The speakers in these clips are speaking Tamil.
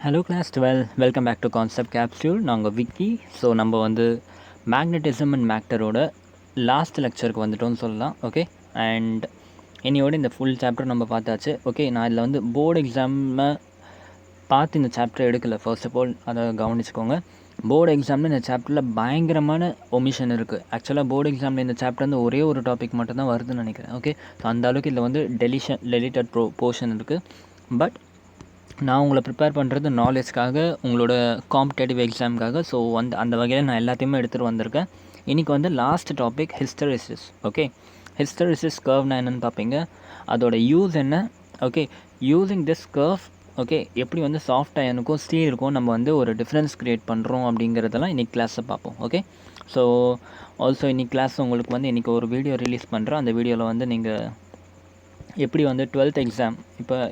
Hello class 12, welcome back to Concept Capsule. நாங்கள் விக்கி. ஸோ நம்ம வந்து மேக்னட்டிசம் அண்ட் மேக்டரோட லாஸ்ட் லெக்சருக்கு வந்துட்டோம்னு சொல்லலாம். ஓகே, அண்ட் என்னையோட இந்த ஃபுல் சாப்டர் நம்ம பார்த்தாச்சு. ஓகே, நான் இதில் வந்து போர்டு எக்ஸாமை பார்த்து இந்த சாப்டர் எடுக்கலை. ஃபர்ஸ்ட் ஆஃப் ஆல் அதை கவனிச்சுக்கோங்க. போர்டு எக்ஸாமில் இந்த சாப்டரில் பயங்கரமான ஒமிஷன் இருக்குது. ஆக்சுவலாக போர்டு எக்ஸாமில் இந்த சாப்டர் வந்து ஒரே ஒரு டாபிக் மட்டும் தான் வருதுன்னு நினைக்கிறேன். ஓகே, ஸோ அந்த அளவுக்கு இதில் வந்து டெலிட்டட் போர்ஷன் இருக்குது. பட் நான் உங்களை ப்ரிப்பேர் பண்ணுறது நாலேஜ்க்காக, உங்களோட காம்படேட்டிவ் எக்ஸாமுக்காக. ஸோ அந்த வகையில் நான் எல்லாத்தையுமே எடுத்துகிட்டு வந்திருக்கேன். இன்றைக்கி வந்து last topic hysteresis. Okay, hysteresis கர்வ்னா என்னென்னு பார்ப்பீங்க, அதோட யூஸ் என்ன. Okay, using this curve, okay, எப்படி வந்து சாஃப்ட் அயனுக்கும் ஸ்டீலுக்கும் நம்ம வந்து ஒரு டிஃப்ரென்ஸ் க்ரியேட் பண்ணுறோம் அப்படிங்கிறதெல்லாம் இன்றைக்கி கிளாஸை பார்ப்போம். ஓகே, ஸோ ஆல்சோ இன்றைக்கி கிளாஸ் உங்களுக்கு வந்து இன்றைக்கி ஒரு வீடியோ ரிலீஸ் பண்ணுறோம். அந்த வீடியோவில் வந்து நீங்கள் எப்படி வந்து 12th எக்ஸாம்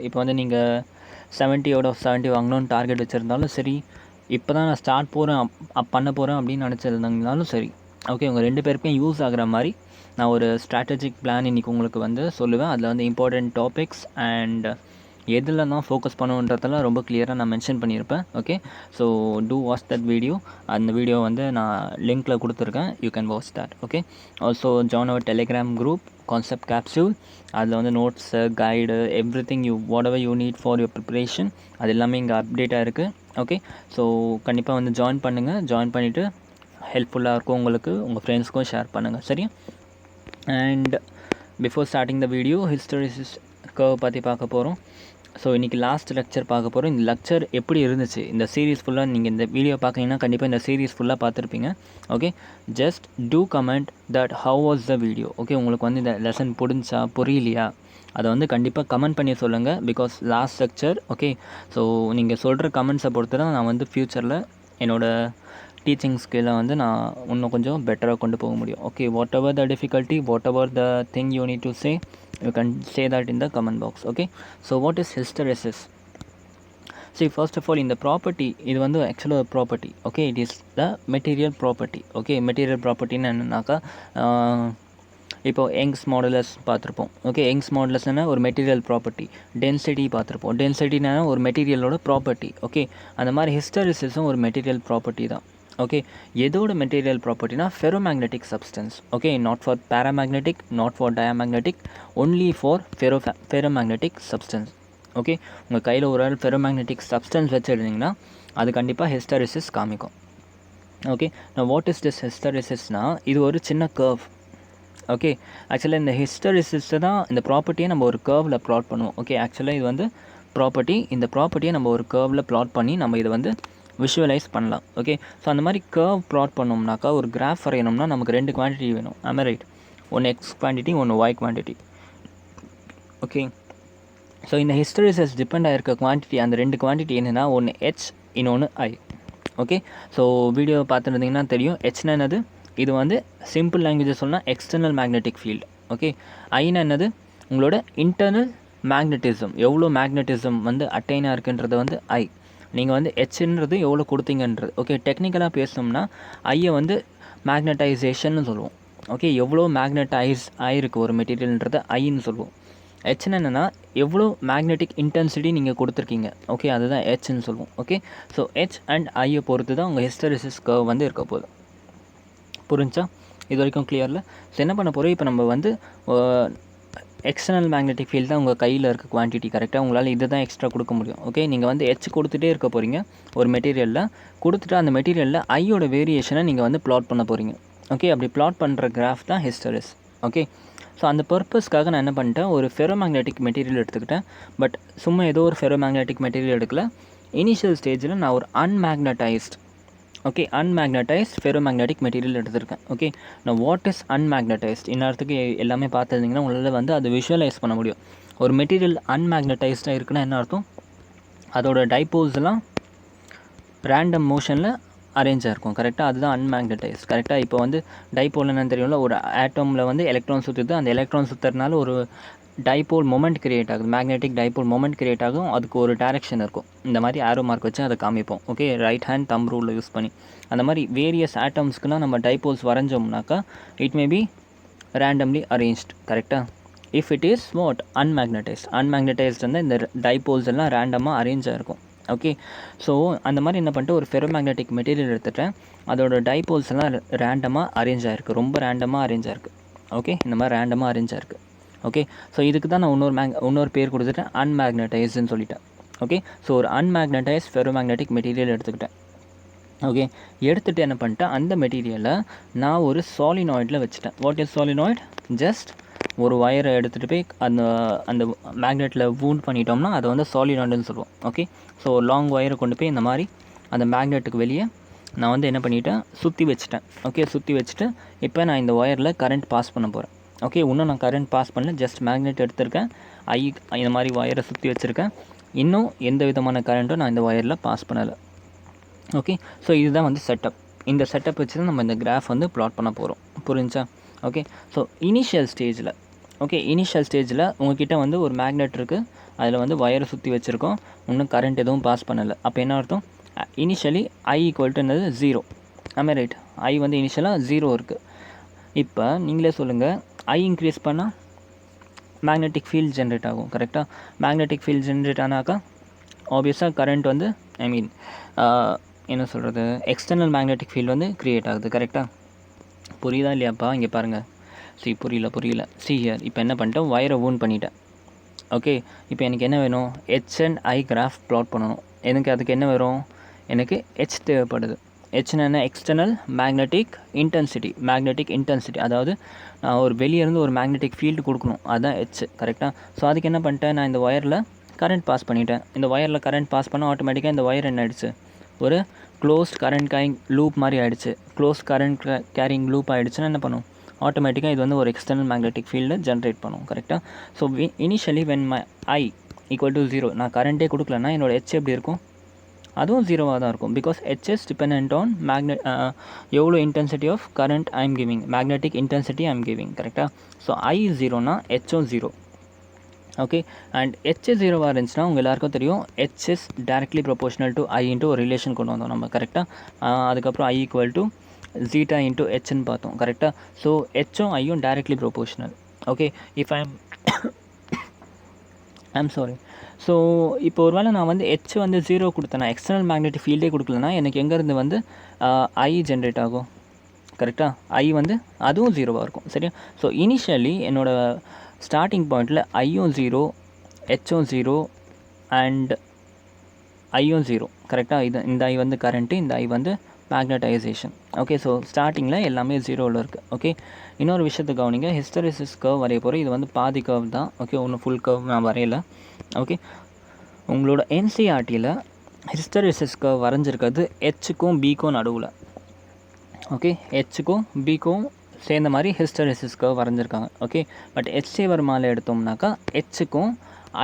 இப்போ வந்து நீங்கள் 70 out of 70 வாங்கணும்னு டார்கெட் வச்சுருந்தாலும் சரி, இப்போ தான் நான் ஸ்டார்ட் பண்ண போகிறேன் அப்படின்னு நினச்சிருந்தாலும் சரி, ஓகே, உங்கள் ரெண்டு பேருக்குமே யூஸ் ஆகிற மாதிரி நான் ஒரு ஸ்ட்ராட்டஜிக் பிளான் இன்றைக்கி உங்களுக்கு வந்து சொல்லுவேன். அதில் வந்து இம்பார்ட்டண்ட் டாபிக்ஸ் அண்ட் எதில் தான் ஃபோக்கஸ் பண்ணுன்றதெல்லாம் ரொம்ப கிளியராக நான் மென்ஷன் பண்ணியிருப்பேன். Okay, so to watch that video. அந்த வீடியோ வந்து நான் லிங்க்கில் கொடுத்துருக்கேன், you can watch that. Okay, also join our Telegram group concept capsule. அதில் வந்து notes, guide, everything whatever you need for your preparation, அது எல்லாமே இங்கே அப்டேட்டாக இருக்குது. ஓகே, ஸோ கண்டிப்பாக வந்து ஜாயின் பண்ணுங்கள். ஜாயின் பண்ணிவிட்டு ஹெல்ப்ஃபுல்லாக இருக்கும் உங்களுக்கு, உங்கள் ஃப்ரெண்ட்ஸ்க்கும் ஷேர் பண்ணுங்கள். சரியா? And before starting the video, hysteresis curve பற்றி பார்க்க போகிறோம். ஸோ இன்றைக்கி லாஸ்ட் லெக்சர் பார்க்க போகிறோம். இந்த லெக்சர் எப்படி இருந்துச்சு, இந்த சீரீஸ் ஃபுல்லாக நீங்கள் இந்த வீடியோ பார்க்குறீங்கன்னா கண்டிப்பாக இந்த சீரீஸ் ஃபுல்லாக பார்த்துருப்பீங்க. Okay, just to comment that how was the video. Okay, உங்களுக்கு வந்து இந்த லெசன் புரிஞ்சா புரியலையா அதை வந்து கண்டிப்பாக கமெண்ட் பண்ணி சொல்லுங்கள். Because last lecture, okay, so நீங்கள் சொல்கிற கமெண்ட்ஸை பொறுத்து தான் நான் வந்து ஃப்யூச்சரில் என்னோடய டீச்சிங் ஸ்கில்லை வந்து நான் இன்னும் கொஞ்சம் பெட்டராக கொண்டு போக முடியும். Okay, what ever the difficulty, what ever the thing you need to say, you can say that in the comment box. Okay, so what is hysteresis? See, first of all, in the property, இது வந்து actually a property. Okay, it is the material property. Okay, material property என்னன்னாக்கா இப்போ யங்ஸ் மாடுலஸ் பார்த்துருப்போம். ஓகே, யங்ஸ் மாடுலஸ்னா ஒரு மெட்டீரியல் ப்ராப்பர்ட்டி. டென்சிட்டி பார்த்துருப்போம். டென்சிட்டினா ஒரு மெட்டீரியலோட ப்ராப்பர்ட்டி. ஓகே, அந்த மாதிரி ஹிஸ்டரிசிஸும் ஒரு மெட்டீரியல் ப்ராப்பர்ட்டி தான். ஓகே, எதோட மெட்டீரியல் ப்ராப்பர்ட்டினா ferromagnetic substance. Okay, not for paramagnetic, not for diamagnetic, only for ferromagnetic substance. Okay, உங்கள் கையில் ஒரு ஆள் ஃபெரோமேக்னெட்டிக் சப்ஸ்டன்ஸ் வச்சுருந்தீங்கன்னா அது கண்டிப்பாக ஹிஸ்டரிசிஸ் காமிக்கும். ஓகே, நான் வாட் இஸ் திஸ் ஹிஸ்டரிசிஸ்னால் இது ஒரு சின்ன கர்வ். ஓகே, ஆக்சுவலாக இந்த ஹிஸ்டரிசிஸை தான், இந்த ப்ராப்பர்ட்டியை நம்ம ஒரு கர்வில் ப்ளாட் பண்ணுவோம். ஓகே, ஆக்சுவலாக இது வந்து ப்ராப்பர்ட்டி. இந்த ப்ராப்பர்ட்டியை நம்ம ஒரு கர்வில் ப்ளாட் பண்ணி நம்ம இதை வந்து விஷுவலைஸ் பண்ணலாம். ஓகே, ஸோ அந்த மாதிரி கர்வ் ப்ளாட் பண்ணோம்னாக்கா ஒரு கிராஃப் வரையணும்னா நமக்கு ரெண்டு குவான்டிட்டி வேணும். ஆமே ரைட்? ஒன்று எக்ஸ் குவான்டிட்டி, ஒன்று ஒய் குவான்டிட்டி. ஓகே, ஸோ இந்த ஹிஸ்டரிசிஸ் டிபெண்ட் ஆகிருக்க குவான்டிட்டி, அந்த ரெண்டு குவான்டிட்டி என்னென்னா ஒன்று ஹெச், இன்னொன்று ஐ. ஓகே, ஸோ வீடியோ பார்த்துருந்தீங்கன்னா தெரியும். ஹெச்னா என்னது, இது வந்து சிம்பிள் லாங்குவேஜ் சொன்னால் external magnetic field. Okay, Aina என்னது, உங்களோட இன்டர்னல் மேக்னட்டிசம், எவ்வளோ மேக்னட்டிசம் வந்து அட்டைனாக இருக்குன்றது வந்து ஐ. நீங்கள் வந்து ஹெச்ன்றது எவ்வளோ கொடுத்தீங்கன்றது. ஓகே, டெக்னிக்கலாக பேசணும்னா ஐயை வந்து மேக்னட்டைசேஷன்னு சொல்லுவோம். ஓகே, எவ்வளோ மேக்னட்டைஸ் ஆகிருக்கு ஒரு மெட்டீரியல்ன்றதை ஐன்னு சொல்லுவோம். ஹெச்னு என்னென்னா எவ்வளோ மேக்னெட்டிக் இன்டென்சிட்டி நீங்கள் கொடுத்துருக்கீங்க. ஓகே, அதுதான் ஹெச்ன்னு சொல்லுவோம். ஓகே, ஸோ ஹெச் அண்ட் ஐயை பொறுத்து தான் உங்கள் ஹிஸ்டரிசிஸ் கர்வ் வந்து இருக்க போகுது. புரிஞ்சா? இது வரைக்கும் கிளியரில்? ஸோ என்ன பண்ண போகிறோம், இப்போ நம்ம வந்து எக்ஸ்டர்னல் மேக்னெட்டிக் ஃபீல்டு தான் உங்கள் கையில் இருக்க குவான்டிட்டி. கரெக்டாக உங்களால் இது தான் எக்ஸ்ட்ரா கொடுக்க முடியும். ஓகே, நீங்கள் வந்து ஹெச் கொடுத்துட்டே இருக்க போகிறீங்க ஒரு மெட்டீரியலில். கொடுத்துட்டு அந்த மெட்டீரியலில் ஐயோட வேரியேஷனை நீங்கள் வந்து ப்ளாட் பண்ண போகிறீங்க. ஓகே, அப்படி ப்ளாட் பண்ணுற கிராஃப் தான் ஹிஸ்டரிஸ். ஓகே, ஸோ அந்த பர்பஸ்க்காக நான் என்ன பண்ணிட்டேன், ஒரு ஃபெரோமேக்னெட்டிக் மெட்டீரியல் எடுத்துக்கிட்டேன். பட் சும்மா ஏதோ ஒரு ஃபெரோமேக்னெட்டிக் மெட்டீரியல் எடுக்கல. இனிஷியல் ஸ்டேஜில் நான் ஒரு அன்மேக்னடைஸ்ட், ஓகே, அன்மேக்னடைஸ்ட் ஃபெரோமேக்னெட்டிக் மெட்டீரியல் எடுத்திருக்கேன். ஓகே, நான் வாட் இஸ் அன்மேக்னடைஸ்ட் இன்னத்துக்கு எல்லாமே பார்த்துருந்தீங்கன்னா உங்களால் வந்து அதை விஷுவலைஸ் பண்ண முடியும். ஒரு மெட்டீரியல் அன்மேக்னடைஸ்டாக இருக்குன்னா என்ன அர்த்தம், அதோட டைபோல்ஸ்லாம் ரேண்டம் மோஷனில் அரேஞ்சாக இருக்கும். கரெக்டாக, அதுதான் அன்மேக்னடைஸ்ட். கரெக்டாக, இப்போ வந்து டைபோல் என்னன்னு தெரியும்ல, ஒரு ஆட்டமில் வந்து எலக்ட்ரான் சுற்றுது. அந்த எலக்ட்ரான் சுற்றுறதுனால ஒரு டைபோல் மொமெண்ட் கிரியேட் ஆகுது, மேக்னெட்டிக் டைபோல் மொமெண்ட் கிரியேட் ஆகும். அதுக்கு ஒரு டைரெக்ஷன் இருக்கும். இந்த மாதிரி ஆரோ மார்க் வச்சு அதை காமிப்போம். ஓகே, ரைட் ஹேண்ட் தம் ரூலில் யூஸ் பண்ணி. அந்த மாதிரி வேரியஸ் ஆட்டம்ஸ்க்குனா நம்ம டைபோல்ஸ் வரைஞ்சோம்னாக்கா it may be randomly arranged. கரெக்டாக, if it is what unmagnetized. Unmagnetized வந்து இந்த டைபோல்ஸ் எல்லாம் ரேண்டமாக அரேஞ்சாக இருக்கும். ஓகே. ஸோ அந்த மாதிரி என்ன பண்ணிட்டு ஒரு ஃபெரோ மேக்னெட்டிக் மெட்டீரியல் எடுத்துகிட்டேன். அதோட டைபோல்ஸ் எல்லாம் ரேண்டமாக அரேஞ்ச் ஆகிருக்கு, ரொம்ப ரேண்டமாக அரேஞ்ச் ஆகிருக்கு. ஓகே, இந்த மாதிரி ரேண்டமாக அரேஞ்ச் ஆகிருக்கு. ஓகே, ஸோ இதுக்கு தான் நான் இன்னொரு பேர் கொடுத்துட்டேன், அன்மேக்னடைஸ்ன்னு சொல்லிட்டேன். ஓகே, ஸோ ஒரு அன்மேக்னடைஸ் ஃபெரோ மேக்னெட்டிக் மெட்டீரியல் எடுத்துக்கிட்டேன். ஓகே, எடுத்துகிட்டு என்ன பண்ணிட்டேன், அந்த மெட்டீரியலை நான் ஒரு சாலினாய்டில் வச்சுட்டேன். What is solenoid? ஜஸ்ட் ஒரு ஒயரை எடுத்துகிட்டு போய் அந்த மேக்னெட்டில் வூண்ட் பண்ணிட்டோம்னா அதை வந்து சாலினாய்டுன்னு சொல்லுவோம். ஓகே, ஸோ லாங் ஒயரை கொண்டு போய் இந்த மாதிரி அந்த மேக்னெட்டுக்கு வெளியே நான் வந்து என்ன பண்ணிட்டேன், சுற்றி வச்சுட்டேன். ஓகே, சுற்றி வச்சுட்டு இப்போ நான் இந்த ஒயரில் கரண்ட் பாஸ் பண்ண போகிறேன். ஓகே, இன்னும் நான் கரண்ட் பாஸ் பண்ணல, ஜஸ்ட் மேக்னெட் எடுத்திருக்கேன், இந்த மாதிரி ஒயரை சுற்றி வச்சுருக்கேன். இன்னும் எந்த விதமான கரண்ட்டும் நான் இந்த ஒயரில் பாஸ் பண்ணலை. ஓகே, ஸோ இதுதான் வந்து செட்டப். இந்த செட்டப் வச்சு தான் நம்ம இந்த கிராஃப் வந்து ப்ளாட் பண்ண போகிறோம். புரிஞ்சா? ஓகே, ஸோ இனிஷியல் ஸ்டேஜில் உங்ககிட்ட வந்து ஒரு மேக்னெட் இருக்குது, அதில் வந்து ஒயரை சுற்றி வச்சுருக்கோம், இன்னும் கரண்ட் எதுவும் பாஸ் பண்ணலை. அப்போ என்ன அர்த்தம்? இனிஷியலி I = என்னது 0. ஆமே ரைட், I வந்து இனிஷியலாக 0 இருக்குது. இப்போ நீங்களே சொல்லுங்கள், I இன்க்ரீஸ் பண்ணால் மேக்னெட்டிக் ஃபீல்ட் ஜென்ரேட் ஆகும். கரெக்டாக? மேக்னெட்டிக் ஃபீல்ட் ஜென்ரேட் ஆனாக்கா ஆப்வியஸாக கரண்ட் வந்து என்ன சொல்கிறது, எக்ஸ்டர்னல் மேக்னெட்டிக் ஃபீல்டு வந்து க்ரியேட் ஆகுது. கரெக்டாக? புரியுதா இல்லையாப்பா? இங்கே பாருங்கள். புரியல. ஹியர் இப்போ என்ன பண்ணிட்டேன், ஒயரை வூண்ட் பண்ணிட்டேன். ஓகே, இப்போ எனக்கு என்ன வேணும், H and I graph plot பண்ணணும். அதுக்கு என்ன வரும், எனக்கு H தேவைப்படுது. Hன்னு எக்ஸ்டர்னல் மேக்னெட்டிக் இன்டென்சிட்டி, அதாவது நான் ஒரு வெளியேருந்து ஒரு மேக்னெட்டிக் ஃபீல்டு கொடுக்கணும், அதுதான் H. கரெக்டாக? ஸோ அதுக்கு என்ன பண்ணிட்டேன், நான் இந்த ஒயரில் கரண்ட் பாஸ் பண்ணிட்டேன். இந்த ஒயரில் கரண்ட் பாஸ் பண்ணால் ஆட்டோமேட்டிக்காக இந்த ஒயர் என்ன ஆகிடுச்சு, ஒரு க்ளோஸ்ட் கரண்ட் கேரிங் லூப் மாதிரி ஆகிடுச்சு. க்ளோஸ்ட் கரண்ட் கேரிங் லூப் ஆகிடுச்சுன்னா என்ன பண்ணும், ஆட்டோமேட்டிக்காக இது வந்து ஒரு எக்ஸ்டர்னல் மேக்னெட்டிக் ஃபீல்டை ஜென்ரேட் பண்ணும். கரெக்டாக? So initially when my I = 0, நான் கரண்ட்டே கொடுக்கலன்னா என்னோடய H எப்படி இருக்கும், அதுவும் 0வாக தான் இருக்கும். Because H is dependent on எவ்வளோ intensity of current I am giving, magnetic intensity I am giving. கரெக்டாக? ஸோ I 0னா H-ம் 0. ஓகே, அண்ட் H 0வாக இருந்துச்சுன்னா உங்கள் எல்லாருக்கும் தெரியும், H is directly proportional to I into ஒரு ரிலேஷன் கொண்டு வந்தோம் நம்ம. கரெக்டாக? அதுக்கப்புறம் I = zeta into Hன்னு பார்த்தோம். கரெக்டாக? ஸோ H-ம் I-யும் directly proportional. Okay, if I'm sorry. So இப்போ ஒரு வேளை நான் வந்து H வந்து 0 கொடுத்தேன்னா, எக்ஸ்டர்னல் மேக்னெட்டிக் ஃபீல்டே கொடுக்கலன்னா எனக்கு எங்கேருந்து வந்து I ஜென்ரேட் ஆகும். கரெக்டாக? I வந்து அதுவும் 0வாக இருக்கும். சரியா? ஸோ இனிஷியலி என்னோடய ஸ்டார்டிங் பாயிண்டில் I-யும் 0, H-ம் 0 அண்ட் I-யும் 0. கரெக்டாக? இந்த I வந்து கரண்ட்டு, இந்த I வந்து மேக்னடைசேஷன். ஓகே, ஸோ ஸ்டார்டிங்கில் எல்லாமே 0வில் இருக்குது. ஓகே, இன்னொரு விஷயத்தை கவனிங்க, ஹிஸ்டரிசிஸ் கர்வ் வரைய போகிறோம். இது வந்து பாதி கர்வ் தான். ஓகே, ஒன்றும் ஃபுல் கர்வ் நான் வரையலை. ஓகே, உங்களோட NCERTயில் ஹிஸ்டரிசிஸ் கர்வ் வரைஞ்சிருக்கிறது H-க்கும் B-க்கும் நடுவில். ஓகே, H-க்கும் B-க்கும் சேர்ந்த மாதிரி ஹிஸ்டரிசிஸ் கர்வ் வரைஞ்சிருக்காங்க. Okay, but H.C. வர்மாவில் எடுத்தோம்னாக்கா H-க்கும்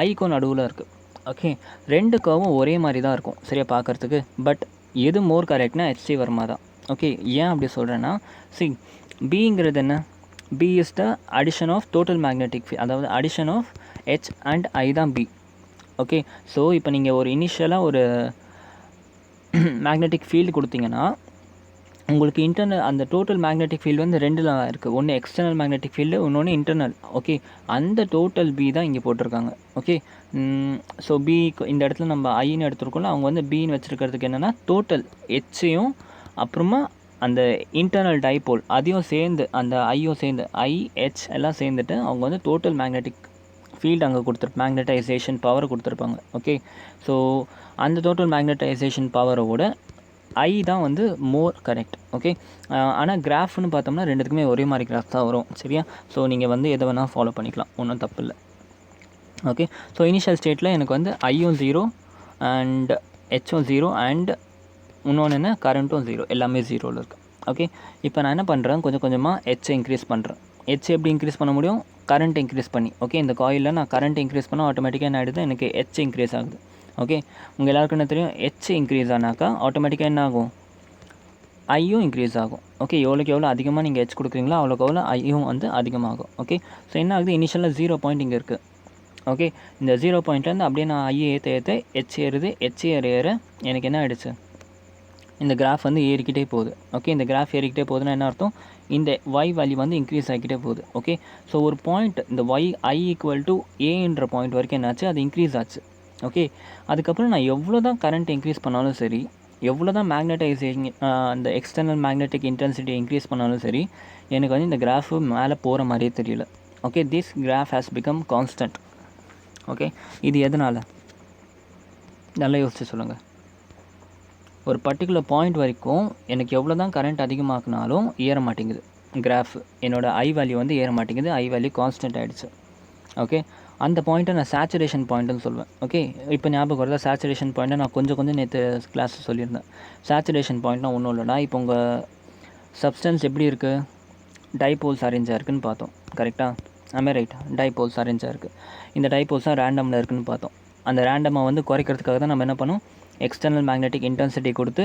I-க்கும் நடுவில் இருக்குது. ஓகே, ரெண்டு கர்வும் ஒரே மாதிரி தான் இருக்கும் சரியா பார்க்குறதுக்கு. பட் எது மோர் கரெக்ட்னா H.C. வர்மா தான். ஓகே, ஏன் அப்படி சொல்கிறேன்னா, Bங்கிறது என்ன, B is the addition of total magnetic field, அதாவது addition of H and I தான் B. ஓகே, ஸோ இப்போ நீங்கள் ஒரு இனிஷியலாக ஒரு மேக்னெட்டிக் ஃபீல்டு கொடுத்தீங்கன்னா உங்களுக்கு இன்டர்னல் அந்த டோட்டல் மேக்னெட்டிக் ஃபீல்டு வந்து ரெண்டில் இருக்குது. ஒன்று எக்ஸ்டர்னல் மேக்னெட்டிக் ஃபீல்டு, இன்னொன்று இன்டர்னல். ஓகே, அந்த டோட்டல் B தான் இங்கே போட்டிருக்காங்க. ஓகே, ஸோ B இந்த இடத்துல நம்ம ஐன்னு எடுத்துருக்கோம்ல, அவங்க வந்து Bன்னு வச்சுருக்கிறதுக்கு என்னென்னா டோட்டல் H-யும் அப்புறமா அந்த இன்டர்னல் டைபோல் அதையும் சேர்ந்து அந்த ஐயும் சேர்ந்து IH எல்லாம் சேர்ந்துட்டு அவங்க வந்து டோட்டல் மேக்னெட்டிக் ஃபீல்டு அங்கே மேக்னடைசேஷன் பவர் கொடுத்துருப்பாங்க. ஓகே, ஸோ அந்த டோட்டல் மேக்னடைசேஷன் பவரோட I தான் வந்து மோர் கரெக்ட். ஓகே, ஆனால் கிராஃப்னு பார்த்தோம்னா ரெண்டுத்துக்குமே ஒரே மாதிரி கிராஃப் தான் வரும். சரியா? ஸோ நீங்கள் வந்து எதை வேணால் ஃபாலோ பண்ணிக்கலாம், ஒன்றும் தப்பு இல்லை. ஓகே, ஸோ இனிஷியல் ஸ்டேட்டில் எனக்கு வந்து I-யும் 0 அண்ட் H-ம் 0 அண்ட் இன்னொன்று என்ன கரண்ட்டும் 0, எல்லாமே 0வில் இருக்குது. ஓகே, இப்போ நான் என்ன பண்ணுறேன், கொஞ்சம் கொஞ்சமாக H-ஐ இன்க்ரீஸ் பண்ணுறேன். H எப்படி இன்க்ரீஸ் பண்ண முடியும், கரண்ட் இன்க்ரீஸ் பண்ணி. ஓகே, இந்த காயிலில் நான் கரண்ட் இன்க்ரீஸ் பண்ணால் ஆட்டோமேட்டிக்காக என்ன ஆகிடுது, எனக்கு H இன்க்ரீஸ் ஆகுது. ஓகே, உங்கள் எல்லாருக்கும் என்ன தெரியும், H இன்க்ரீஸ் ஆனாக்கா ஆட்டோமேட்டிக்காக என்ன ஆகும், I-யும் இன்க்ரீஸ் ஆகும். ஓகே, எவ்வளோக்கு எவ்வளோ அதிகமாக நீங்கள் H கொடுக்குறீங்களோ அவ்வளோக்கு எவ்வளோ I-யும் வந்து அதிகமாகும். ஓகே, ஸோ என்ன ஆகுது, இனிஷியலாக 0 பாயிண்ட் இங்கே இருக்குது. ஓகே, இந்த 0 பாயிண்ட்லேருந்து அப்படியே நான் I ஏற்ற H ஏறுது. H ஏற எனக்கு என்ன ஆகிடுச்சு, இந்த கிராஃப் வந்து ஏறிக்கிட்டே போகுது. ஓகே, இந்த கிராஃப் ஏறிக்கிட்டே போகுதுன்னா என்ன அர்த்தம், இந்த Y வேல்யூ வந்து இன்க்ரீஸ் ஆகிக்கிட்டே போகுது. ஓகே, ஸோ ஒரு பாயிண்ட் இந்த I = Aன்ற பாயிண்ட் வரைக்கும் என்னாச்சு, அது இன்க்ரீஸ் ஆச்சு. ஓகே. அதுக்கப்புறம் நான் எவ்வளோ தான் கரண்ட் இன்க்ரீஸ் பண்ணாலும் சரி, எவ்வளோ தான் மேக்னடைசேஷன் அந்த எக்ஸ்டர்னல் மேக்னெட்டிக் இன்டென்சிட்டி இன்க்ரீஸ் பண்ணாலும் சரி, எனக்கு வந்து இந்த கிராஃபு மேலே போகிற மாதிரியே தெரியல. Okay, this graph has become constant. Okay, இது எதனால்? நல்லா யோசிச்சு சொல்லுங்கள். ஒரு பர்டிகுலர் பாயிண்ட் வரைக்கும் எனக்கு எவ்வளோ தான் கரண்ட் அதிகமாக்கினாலும் ஏற மாட்டேங்குது கிராஃப். என்னோடய ஐ வேல்யூ வந்து ஏற மாட்டேங்குது. ஐ வேல்யூ கான்ஸ்டன்ட் ஆகிடுச்சு. ஓகே, அந்த பாயிண்ட்டை நான் சேச்சுரேஷன் பாயிண்ட்டுன்னு சொல்லுவேன். ஓகே, இப்போ ஞாபகம் வருதா? சேச்சுரேஷன் பாயிண்ட்டை நான் கொஞ்சம் நேற்று கிளாஸ் சொல்லியிருந்தேன். சேச்சுரேஷன் பாயிண்ட்னா ஒன்றும் இல்லைடா, இப்போ உங்கள் சப்ஸ்டன்ஸ் எப்படி இருக்குது, டைபோல்ஸ் அரேஞ்சாக இருக்குதுன்னு பார்த்தோம். கரெக்டாக? ஆமே ரைட். டைபோல்ஸ் அரேஞ்சாக இருக்குது. இந்த டைபோல்ஸ் தான் ரேண்டமில் இருக்குதுன்னு பார்த்தோம். அந்த ரேண்டமை வந்து குறைக்கிறதுக்காக தான் நம்ம என்ன பண்ணோம், எக்ஸ்டர்னல் மேக்னெட்டிக் இன்டென்சிட்டி கொடுத்து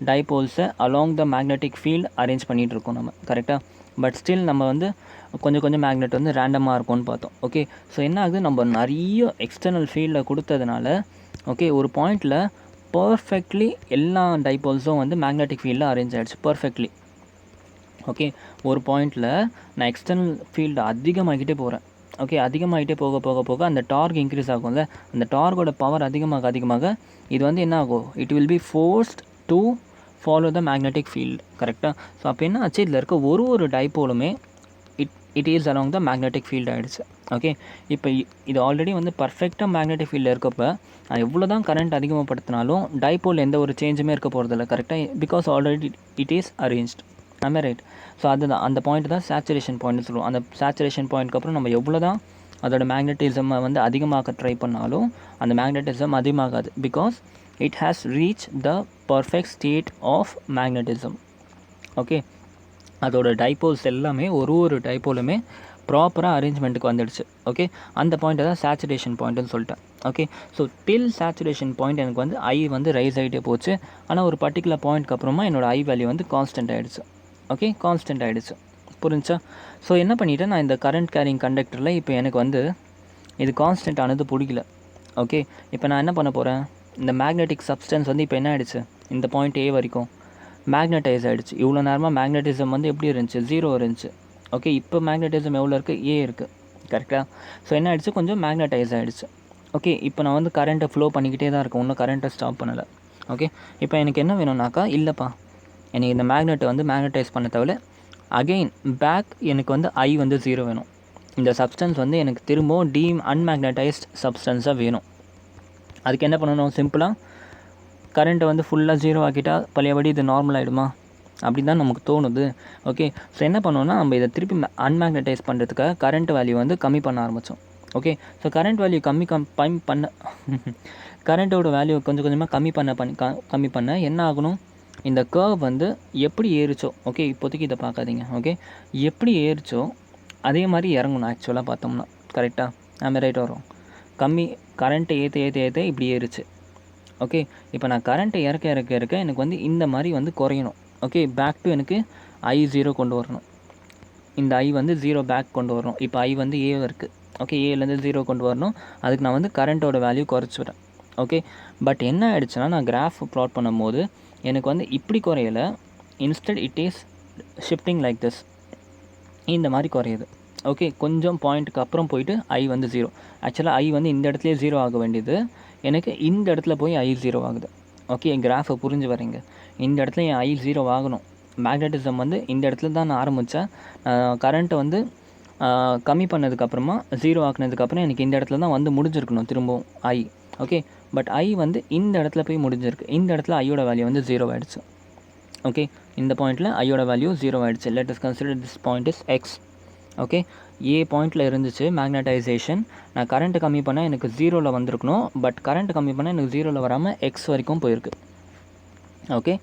டைபோல்ஸை along the magnetic field arrange பண்ணிகிட்டு இருக்கோம் நம்ம. கரெக்டாக? பட் ஸ்டில் நம்ம வந்து கொஞ்சம் மேக்னெட் வந்து ரேண்டமாக இருக்கும்னு பார்த்தோம். ஓகே, ஸோ என்ன ஆகுது, நம்ம நிறைய எக்ஸ்டர்னல் ஃபீல்டில் கொடுத்ததுனால ஓகே ஒரு பாயிண்டில் பர்ஃபெக்ட்லி எல்லா டைபோல்ஸும் வந்து மேக்னெட்டிக் ஃபீல்டில் அரேஞ்ச் ஆகிடுச்சு பர்ஃபெக்ட்லி. ஓகே, ஒரு பாயிண்டில் நான் எக்ஸ்டர்னல் ஃபீல்டு அதிகமாகிட்டே போகிறேன். ஓகே, அதிகமாகிட்டே போக அந்த டார்க் இன்க்ரீஸ் ஆகும்ல, அந்த டார்கோட பவர் அதிகமாக இது வந்து என்ன ஆகும், it will be forced to follow the magnetic field. கரெக்டாக? ஸோ அப்போ என்ன ஆச்சு, இதில் இருக்க ஒரு டைப்போலுமே it is along the magnetic field ஆகிடுச்சு. ஓகே, இப்போ இது ஆல்ரெடி வந்து பர்ஃபெக்டாக மேக்னெட்டிக் ஃபீல்டில் இருக்கப்போ நான் எவ்வளோ தான் கரண்ட் அதிகமாகப்படுத்தினாலும் டைப்போல் எந்த ஒரு சேஞ்சுமே இருக்க போகிறதில்ல. கரெக்டாக? Because already it is arranged. ஆமே ரைட். ஸோ அதுதான் அந்த பாயிண்ட் தான் சேச்சுரேஷன் பாயிண்ட்னு சொல்லுவோம். அந்த சேச்சுரேஷன் பாயிண்ட்க்கு அப்புறம் நம்ம எவ்வளோ தான் அதோட மேக்னெட்டிசமை வந்து அதிகமாக்க ட்ரை பண்ணாலும் அந்த மேக்னெட்டிசம் அதிகமாகாது. Because it has reach the perfect state of magnetism. Okay, அதோட டைப்போல்ஸ் எல்லாமே ஒரு டைப்போலுமே ப்ராப்பராக அரேஞ்ச்மெண்ட்டுக்கு வந்துடுச்சு. ஓகே, அந்த பாயிண்ட்டை தான் சேச்சுரேஷன் பாயிண்ட்டுன்னு சொல்லிட்டேன். Okay, so till saturation point எனக்கு வந்து ஐ வந்து ரைஸ் ஆகிட்டே போச்சு. ஆனால் ஒரு பர்டிகுலர் பாயிண்ட்க்கு அப்புறமா என்னோடய ஐ வேல்யூ வந்து கான்ஸ்டன்ட் ஆகிடுச்சு. ஓகே, கான்ஸ்டன்ட் ஆகிடுச்சு. புரிஞ்சா? ஸோ என்ன பண்ணிவிட்டேன், நான் இந்த கரண்ட் கேரிங் கண்டக்டரில் இப்போ எனக்கு வந்து இது கான்ஸ்டன்ட் ஆனது பிடிக்கல. ஓகே, இப்போ நான் என்ன பண்ண போகிறேன், இந்த மேக்னெட்டிக் சப்ஸ்டன்ஸ் வந்து இப்போ என்ன ஆகிடுச்சு, இந்த பாயிண்ட் ஏ வரைக்கும் மேக்னடைஸ் ஆகிடுச்சு. இவ்வளோ நேரமாக மேக்னட்டிசம் வந்து எப்படி இருந்துச்சு, 0 இருந்துச்சு. ஓகே, இப்போ மேக்னட்டிசம் எவ்வளோ இருக்குது, ஏ இருக்குது. கரெக்டாக? ஸோ என்ன ஆகிடுச்சு, கொஞ்சம் மேக்னடைஸ் ஆகிடுச்சு. ஓகே, இப்போ நான் வந்து கரண்ட்டை ஃப்ளோ பண்ணிக்கிட்டே தான் இருக்கேன், இன்னும் கரண்ட்டை ஸ்டாப் பண்ணலை. ஓகே, இப்போ எனக்கு என்ன வேணும்னாக்கா, இல்லைப்பா எனக்கு இந்த மேக்னெட்டை வந்து மேக்னடைஸ் பண்ண தேவையில்ல, அகெயின் பேக் எனக்கு வந்து ஐ வந்து 0 வேணும். இந்த சப்ஸ்டன்ஸ் வந்து எனக்கு திரும்பவும் அன்மேக்னடைஸ்ட் சப்ஸ்டன்ஸாக வேணும். அதுக்கு என்ன பண்ணணும், சிம்பிளாக கரண்ட்டை வந்து ஃபுல்லாக 0 ஆக்கிட்டால் பழையபடி இது நார்மல் ஆகிடுமா, அப்படி தான் நமக்கு தோணுது. ஓகே, ஸோ என்ன பண்ணோன்னா நம்ம இதை திருப்பி அன்மேக்னடைஸ் பண்ணுறதுக்காக கரண்ட் வேல்யூ வந்து கம்மி பண்ண ஆரம்பித்தோம். ஓகே, ஸோ கரண்ட் வேல்யூ கம்மி பண்ண கரண்ட்டோட வேல்யூ கொஞ்சமாக கம்மி பண்ண என்ன ஆகணும், இந்த கர்வ் வந்து எப்படி ஏறிச்சோ, ஓகே இப்போதைக்கு இதை பார்க்காதீங்க. ஓகே, எப்படி ஏறிச்சோ அதே மாதிரி இறங்கணும் ஆக்சுவலாக பார்த்தோம்னா. கரெக்டாக? நம்ம ரைட் வரும். கரண்ட்டை ஏற்ற இப்படி ஏறிச்சு. ஓகே, இப்போ நான் கரண்ட்டை இறக்க எனக்கு வந்து இந்த மாதிரி வந்து குறையணும். ஓகே, பேக் டு எனக்கு ஐ 0 கொண்டு வரணும். இந்த ஐ வந்து 0 பேக் கொண்டு வரணும். இப்போ ஐ வந்து ஏ இருக்குது. ஓகே, ஏலேருந்து 0 கொண்டு வரணும். அதுக்கு நான் வந்து கரண்ட்டோட வேல்யூ குறைச்சிவிட்டேன். ஓகே, பட் என்ன ஆகிடுச்சுன்னா, நான் கிராஃப் ப்ளாட் பண்ணும்போது எனக்கு வந்து இப்படி குறையலை, instead it is shifting like this, இந்த மாதிரி குறையுது. ஓகே, கொஞ்சம் பாயிண்ட்டுக்கு அப்புறம் போயிட்டு ஐ வந்து 0. ஆக்சுவலாக ஐ வந்து இந்த இடத்துலேயே 0 ஆக வேண்டியது, எனக்கு இந்த இடத்துல போய் ஐ 0 ஆகுது. ஓகே, என் கிராஃபை புரிஞ்சு வரீங்க. இந்த இடத்துல என் ஐ 0 ஆகணும். மேக்னட்டிசம் வந்து இந்த இடத்துல தான் நான் ஆரம்பித்தேன். கரண்ட்டை வந்து கம்மி பண்ணதுக்கப்புறமா 0 ஆக்குனதுக்கப்புறம் எனக்கு இந்த இடத்துல தான் வந்து முடிஞ்சிருக்கணும் திரும்பவும் ஐ. ஓகே, பட் ஐ வந்து இந்த இடத்துல போய் முடிஞ்சிருக்கு. இந்த இடத்துல ஐயோட வேல்யூ வந்து 0 ஆகிடுச்சு. ஓகே, இந்த பாயிண்ட்டில் ஐயோட வேல்யூ 0 ஆகிடுச்சு. Let us consider this point is X. Okay, A பாயிண்ட்டில் இருந்துச்சு மேக்னடைசேஷன். நான் கரண்ட்டு கம்மி பண்ணால் எனக்கு 0ல் வந்திருக்கணும். பட் கரண்ட் கம்மி பண்ணால் எனக்கு 0ல் வராமல் எக்ஸ் வரைக்கும் போயிருக்கு. ஓகே,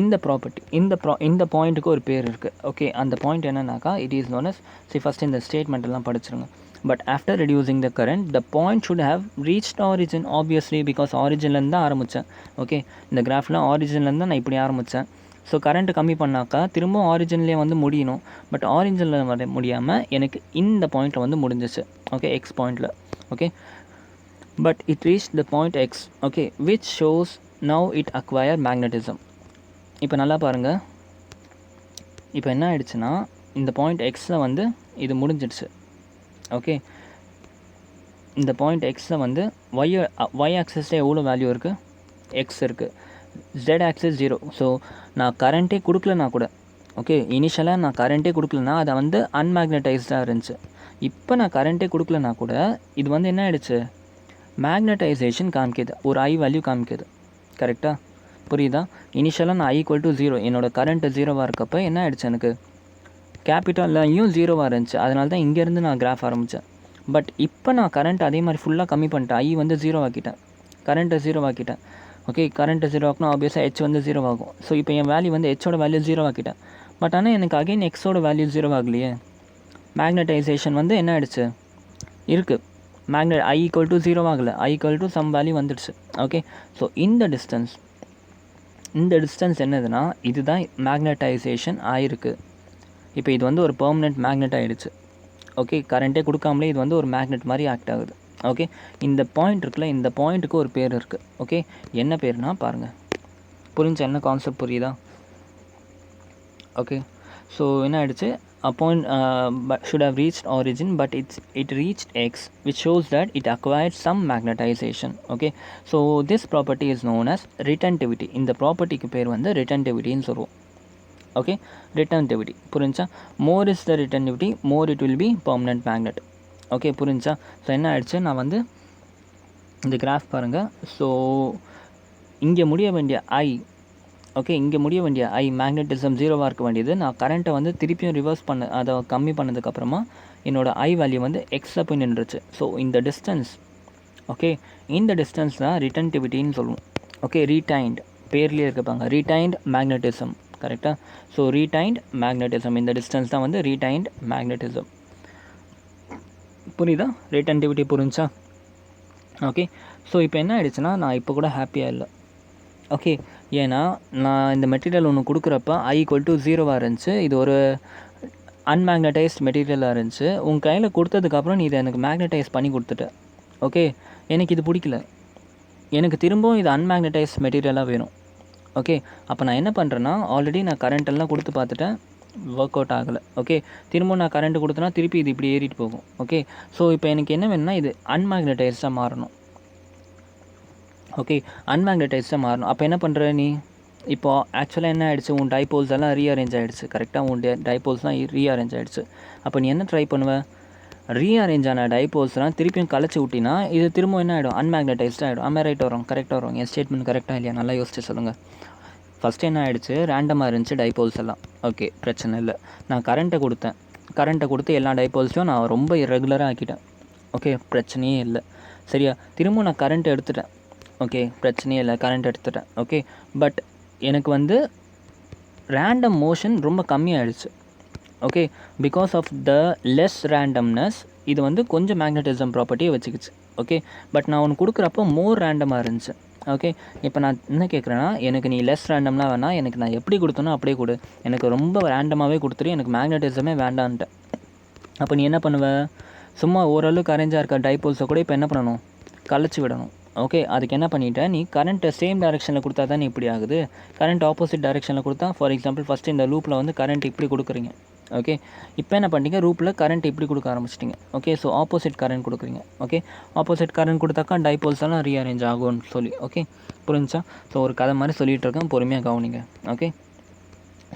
இந்த ப்ராப்பர்ட்டி இந்த பாயிண்ட்டுக்கு ஒரு பேர் இருக்குது. ஓகே, அந்த பாயிண்ட் என்னன்னாக்கா, it is known as, first இந்த ஸ்டேட்மெண்ட் எல்லாம் படிச்சிருங்க. But after reducing the current the point should have reached origin, obviously, because ஆரிஜின்லேருந்து தான் ஆரம்பித்தேன். ஓகே, இந்த கிராஃபில் ஆரிஜின்லேருந்து தான் நான் இப்படி ஆரம்பித்தேன். ஸோ கரண்ட்டு கம்மி பண்ணாக்கா திரும்பவும் ஆரிஜின்லேயே வந்து முடியணும். பட் ஆரிஜினில் வர முடியாமல் எனக்கு இந்த பாயிண்ட்டில் வந்து முடிஞ்சிச்சு. ஓகே, எக்ஸ் பாயிண்டில். Okay, but it reach the point X. Okay, which shows now it acquire magnetism. இப்போ நல்லா பாருங்கள், இப்போ என்ன ஆகிடுச்சுன்னா, இந்த பாயிண்ட் எக்ஸில் வந்து இது முடிஞ்சிடுச்சு. ஓகே, இந்த பாயிண்ட் எக்ஸில் வந்து ஒய் ஆக்சிஸில் எவ்வளோ வேல்யூ இருக்குது, எக்ஸ் இருக்குது, ஜெட் ஆக்சிஸ் 0. ஸோ நான் கரண்ட்டே கொடுக்கலனா கூட, ஓகே, இனிஷியலாக நான் கரண்ட்டே கொடுக்கலனா அதை வந்து அன்மேக்னடைஸ்டாக இருந்துச்சு. இப்போ நான் கரண்ட்டே கொடுக்கலனா கூட இது வந்து என்ன ஆகிடுச்சு, மேக்னடைசேஷன் காமிக்கிது, ஒரு ஐ வேல்யூ காமிக்கிது. கரெக்டாக புரியுதா? இனிஷியலாக நான் I = 0, என்னோடய கரண்ட்டு 0வாக இருக்கப்போ என்ன ஆகிடுச்சு, எனக்கு கேபிட்டல்லையும் 0வாக இருந்துச்சு. அதனால தான் இங்கேருந்து நான் கிராஃப் ஆரம்பித்தேன். பட் இப்போ நான் கரண்ட் அதே மாதிரி ஃபுல்லாக கம்மி பண்ணிட்டேன். I வந்து 0 ஆக்கிட்டேன், கரண்ட்டை 0 ஆக்கிட்டேன். ஓகே, கரண்ட்டு 0 ஆக்கணும், ஆப்வியஸாக H வந்து 0 ஆகும். ஸோ இப்போ என் வேல்யூ வந்து Hோட வேல்யூ 0 ஆக்கிட்டேன். பட் ஆனால் எனக்கு அகைன் எக்ஸோட வேல்யூ 0 ஆகலையே. மேக்னடைசேஷன் வந்து என்ன ஆகிடுச்சு இருக்குது, I = 0 ஆகலை, I = சம் வேல்யூ வந்துடுச்சு. ஓகே, ஸோ இந்த டிஸ்டன்ஸ் என்னதுன்னா இதுதான் மேக்னடைசேஷன் ஆகிருக்கு. இப்போ இது வந்து ஒரு பெர்மனெண்ட் மேக்னெட் ஆகிடுச்சு. ஓகே, கரண்ட்டே கொடுக்காமலே இது வந்து ஒரு மேக்னெட் மாதிரி ஆக்ட் ஆகுது. ஓகே, இந்த பாயிண்ட் இருக்குல்ல, இந்த பாயிண்ட்டுக்கு ஒரு பேர் இருக்குது. ஓகே, என்ன பேர்னா பாருங்கள், புரிஞ்சு என்ன கான்செப்ட் புரியுதா? ஓகே, ஸோ என்ன ஆகிடுச்சு, a point should have reached origin, but it reached X, which shows that it acquired some magnetization. Okay, so this property is known as retentivity. இந்த ப்ராப்பர்ட்டிக்கு பேர் வந்து retentivity-ன்னு சொல்லுவோம். ஓகே, retentivity புரிஞ்சா? more is the retentivity, more it will be permanent magnet. Okay, புரிஞ்சா? ஸோ என்ன ஆகிடுச்சு, நான் வந்து இந்த கிராஃப் பாருங்கள். ஸோ இங்கே முடிய வேண்டிய ஓகே, இங்கே முடிய வேண்டிய மேக்னட்டிசம் 0வாக இருக்க வேண்டியது, நான் கரண்ட்டை வந்து திருப்பியும் ரிவர்ஸ் அதை கம்மி பண்ணதுக்கப்புறமா என்னோடய வேல்யூ வந்து எக்ஸில் போய் நின்றுச்சு. ஸோ இந்த டிஸ்டன்ஸ், ஓகே, இந்த டிஸ்டன்ஸ் தான் ரிட்டன்டிவிட்டின்னு சொல்லுவோம். ஓகே, ரீடைன்ட் பேர்லேயே இருப்பாங்க, ரீடைன்ட் மேக்னட்டிசம். கரெக்டாக? ஸோ ரீடைன்ட் மேக்னட்டிசம், இந்த டிஸ்டன்ஸ் தான் வந்து ரீடைன்ட் மேக்னட்டிசம். புரியுதா? ரிட்டன்டிவிட்டி புரிஞ்சா? ஓகே, ஸோ இப்போ என்ன ஆகிடுச்சுன்னா, நான் இப்போ கூட ஹாப்பியாக இல்லை. ஓகே, ஏன்னா நான் இந்த மெட்டீரியல் ஒன்று கொடுக்குறப்ப I = 0வாக இருந்துச்சு. இது ஒரு அன்மேக்னடைஸ்ட் மெட்டீரியலாக இருந்துச்சு. உங்கள் கையில் கொடுத்ததுக்கப்புறம் நீ இதை எனக்கு மேக்னடைஸ் பண்ணி கொடுத்துட்ட. ஓகே, எனக்கு இது பிடிக்கல, எனக்கு திரும்பவும் இது அன்மேக்னடைஸ்ட் மெட்டீரியலாக வேணும். ஓகே, அப்போ நான் என்ன பண்ணுறேன்னா, ஆல்ரெடி நான் கரண்ட்டெல்லாம் கொடுத்து பார்த்துட்டேன், ஒர்க் அவுட் ஆகலை. ஓகே, திரும்பவும் நான் கரண்ட்டு கொடுத்தேன்னா திருப்பி இது இப்படி ஏறிட்டு போகும். ஓகே, ஸோ இப்போ எனக்கு என்ன வேணும்னா இது அன்மேக்னடைஸ்டாக மாறணும். ஓகே, அன்மேக்னடைஸ்டாக மாறணும். அப்போ என்ன பண்ணுற நீ, இப்போ ஆக்சுவலாக என்ன ஆகிடுச்சு, உன் டைபோல்ஸ் எல்லாம் ரீஅரேஞ்ச் ஆகிடுச்சு. கரெக்டாக, உன் டைபோல்ஸ்லாம் ரீஅரேஞ்ச் ஆகிடுச்சு. அப்போ நீ என்ன ட்ரை பண்ணுவேன், ரீஅரேஞ்ச் ஆன டைபோல்ஸ்லாம் திருப்பியும் கலைச்சி விட்டினா இது திரும்ப என்ன ஆகிடும், அன்மேக்னடைஸ்டாக ஆகிடும். அம்மா ரைட் வரும், கரெக்டாக வரும். என் ஸ்டேட்மெண்ட் கரெக்டாக இல்லையா, நல்லா யோசிச்சு சொல்லுங்கள். ஃபஸ்ட்டு என்ன ஆகிடுச்சு, ரேண்டமாக இருந்துச்சு டைபோல்ஸ் எல்லாம். ஓகே, பிரச்சனை இல்லை. நான் கரண்ட்டை கொடுத்து எல்லா டைபோல்ஸையும் நான் ரொம்ப இரெகுலராக ஆக்கிட்டேன். ஓகே, பிரச்சனையே இல்லை. சரியா? திரும்ப நான் கரண்ட் எடுத்துட்டேன். ஓகே, பிரச்சனையே இல்லை, கரண்ட் எடுத்துட்டேன். ஓகே, பட் எனக்கு வந்து ரேண்டம் மோஷன் ரொம்ப கம்மியாகிடுச்சு. Okay, because of the less randomness இது வந்து கொஞ்சம் மேக்னட்டிசம் ப்ராப்பர்ட்டியை வச்சுக்கிச்சு. ஓகே, பட் நான் ஒன்று கொடுக்குறப்போ மோர் ரேண்டமாக இருந்துச்சு. ஓகே, இப்போ நான் என்ன கேட்குறேன்னா, எனக்கு நீ லெஸ் ரேண்டம்லாம் வேணாம், எனக்கு நான் எப்படி கொடுத்தனோ அப்படியே கொடு, எனக்கு ரொம்ப ரேண்டமாகவே கொடுத்துரு, எனக்கு மேக்னட்டிசமே வேண்டான்ட்டேன். அப்போ நீ என்ன பண்ணுவ, சும்மா ஓரளவுக்கு அரேஞ்சாக இருக்க டைபோல்ஸை கூட இப்போ என்ன பண்ணணும், கலைச்சி விடணும். ஓகே, அதுக்கு என்ன பண்ணிட்டேன், நீ கரண்ட்டை சேம் டைரெக்ஷனில் கொடுத்தா தான் இப்படி ஆகுது. கரண்ட் ஆப்போசிட் டைரெக்ஷனில் கொடுத்தா, ஃபார் எக்ஸாம்பிள் ஃபஸ்ட்டு இந்த லூப்பில் வந்து கரண்ட் இப்படி கொடுக்குறீங்க. ஓகே, இப்போ என்ன பண்ணிட்டீங்க, ரூப்பில் கரண்ட் இப்படி கொடுக்க ஆரம்பிச்சிட்டிங்க. ஓகே, ஸோ ஆப்போசிட் கரண்ட் கொடுக்குறீங்க. ஓகே, ஆப்போசிட் கரண்ட் கொடுத்தாக்கா டைபோல்ஸ் எல்லாம் ரீஅரேஞ்ச் ஆகும்னு சொல்லி. ஓகே, புரிஞ்சா? ஸோ ஒரு கதை மாதிரி சொல்லிகிட்டு இருக்கேன், பொறுமையாக கவனிங்க. ஓகே,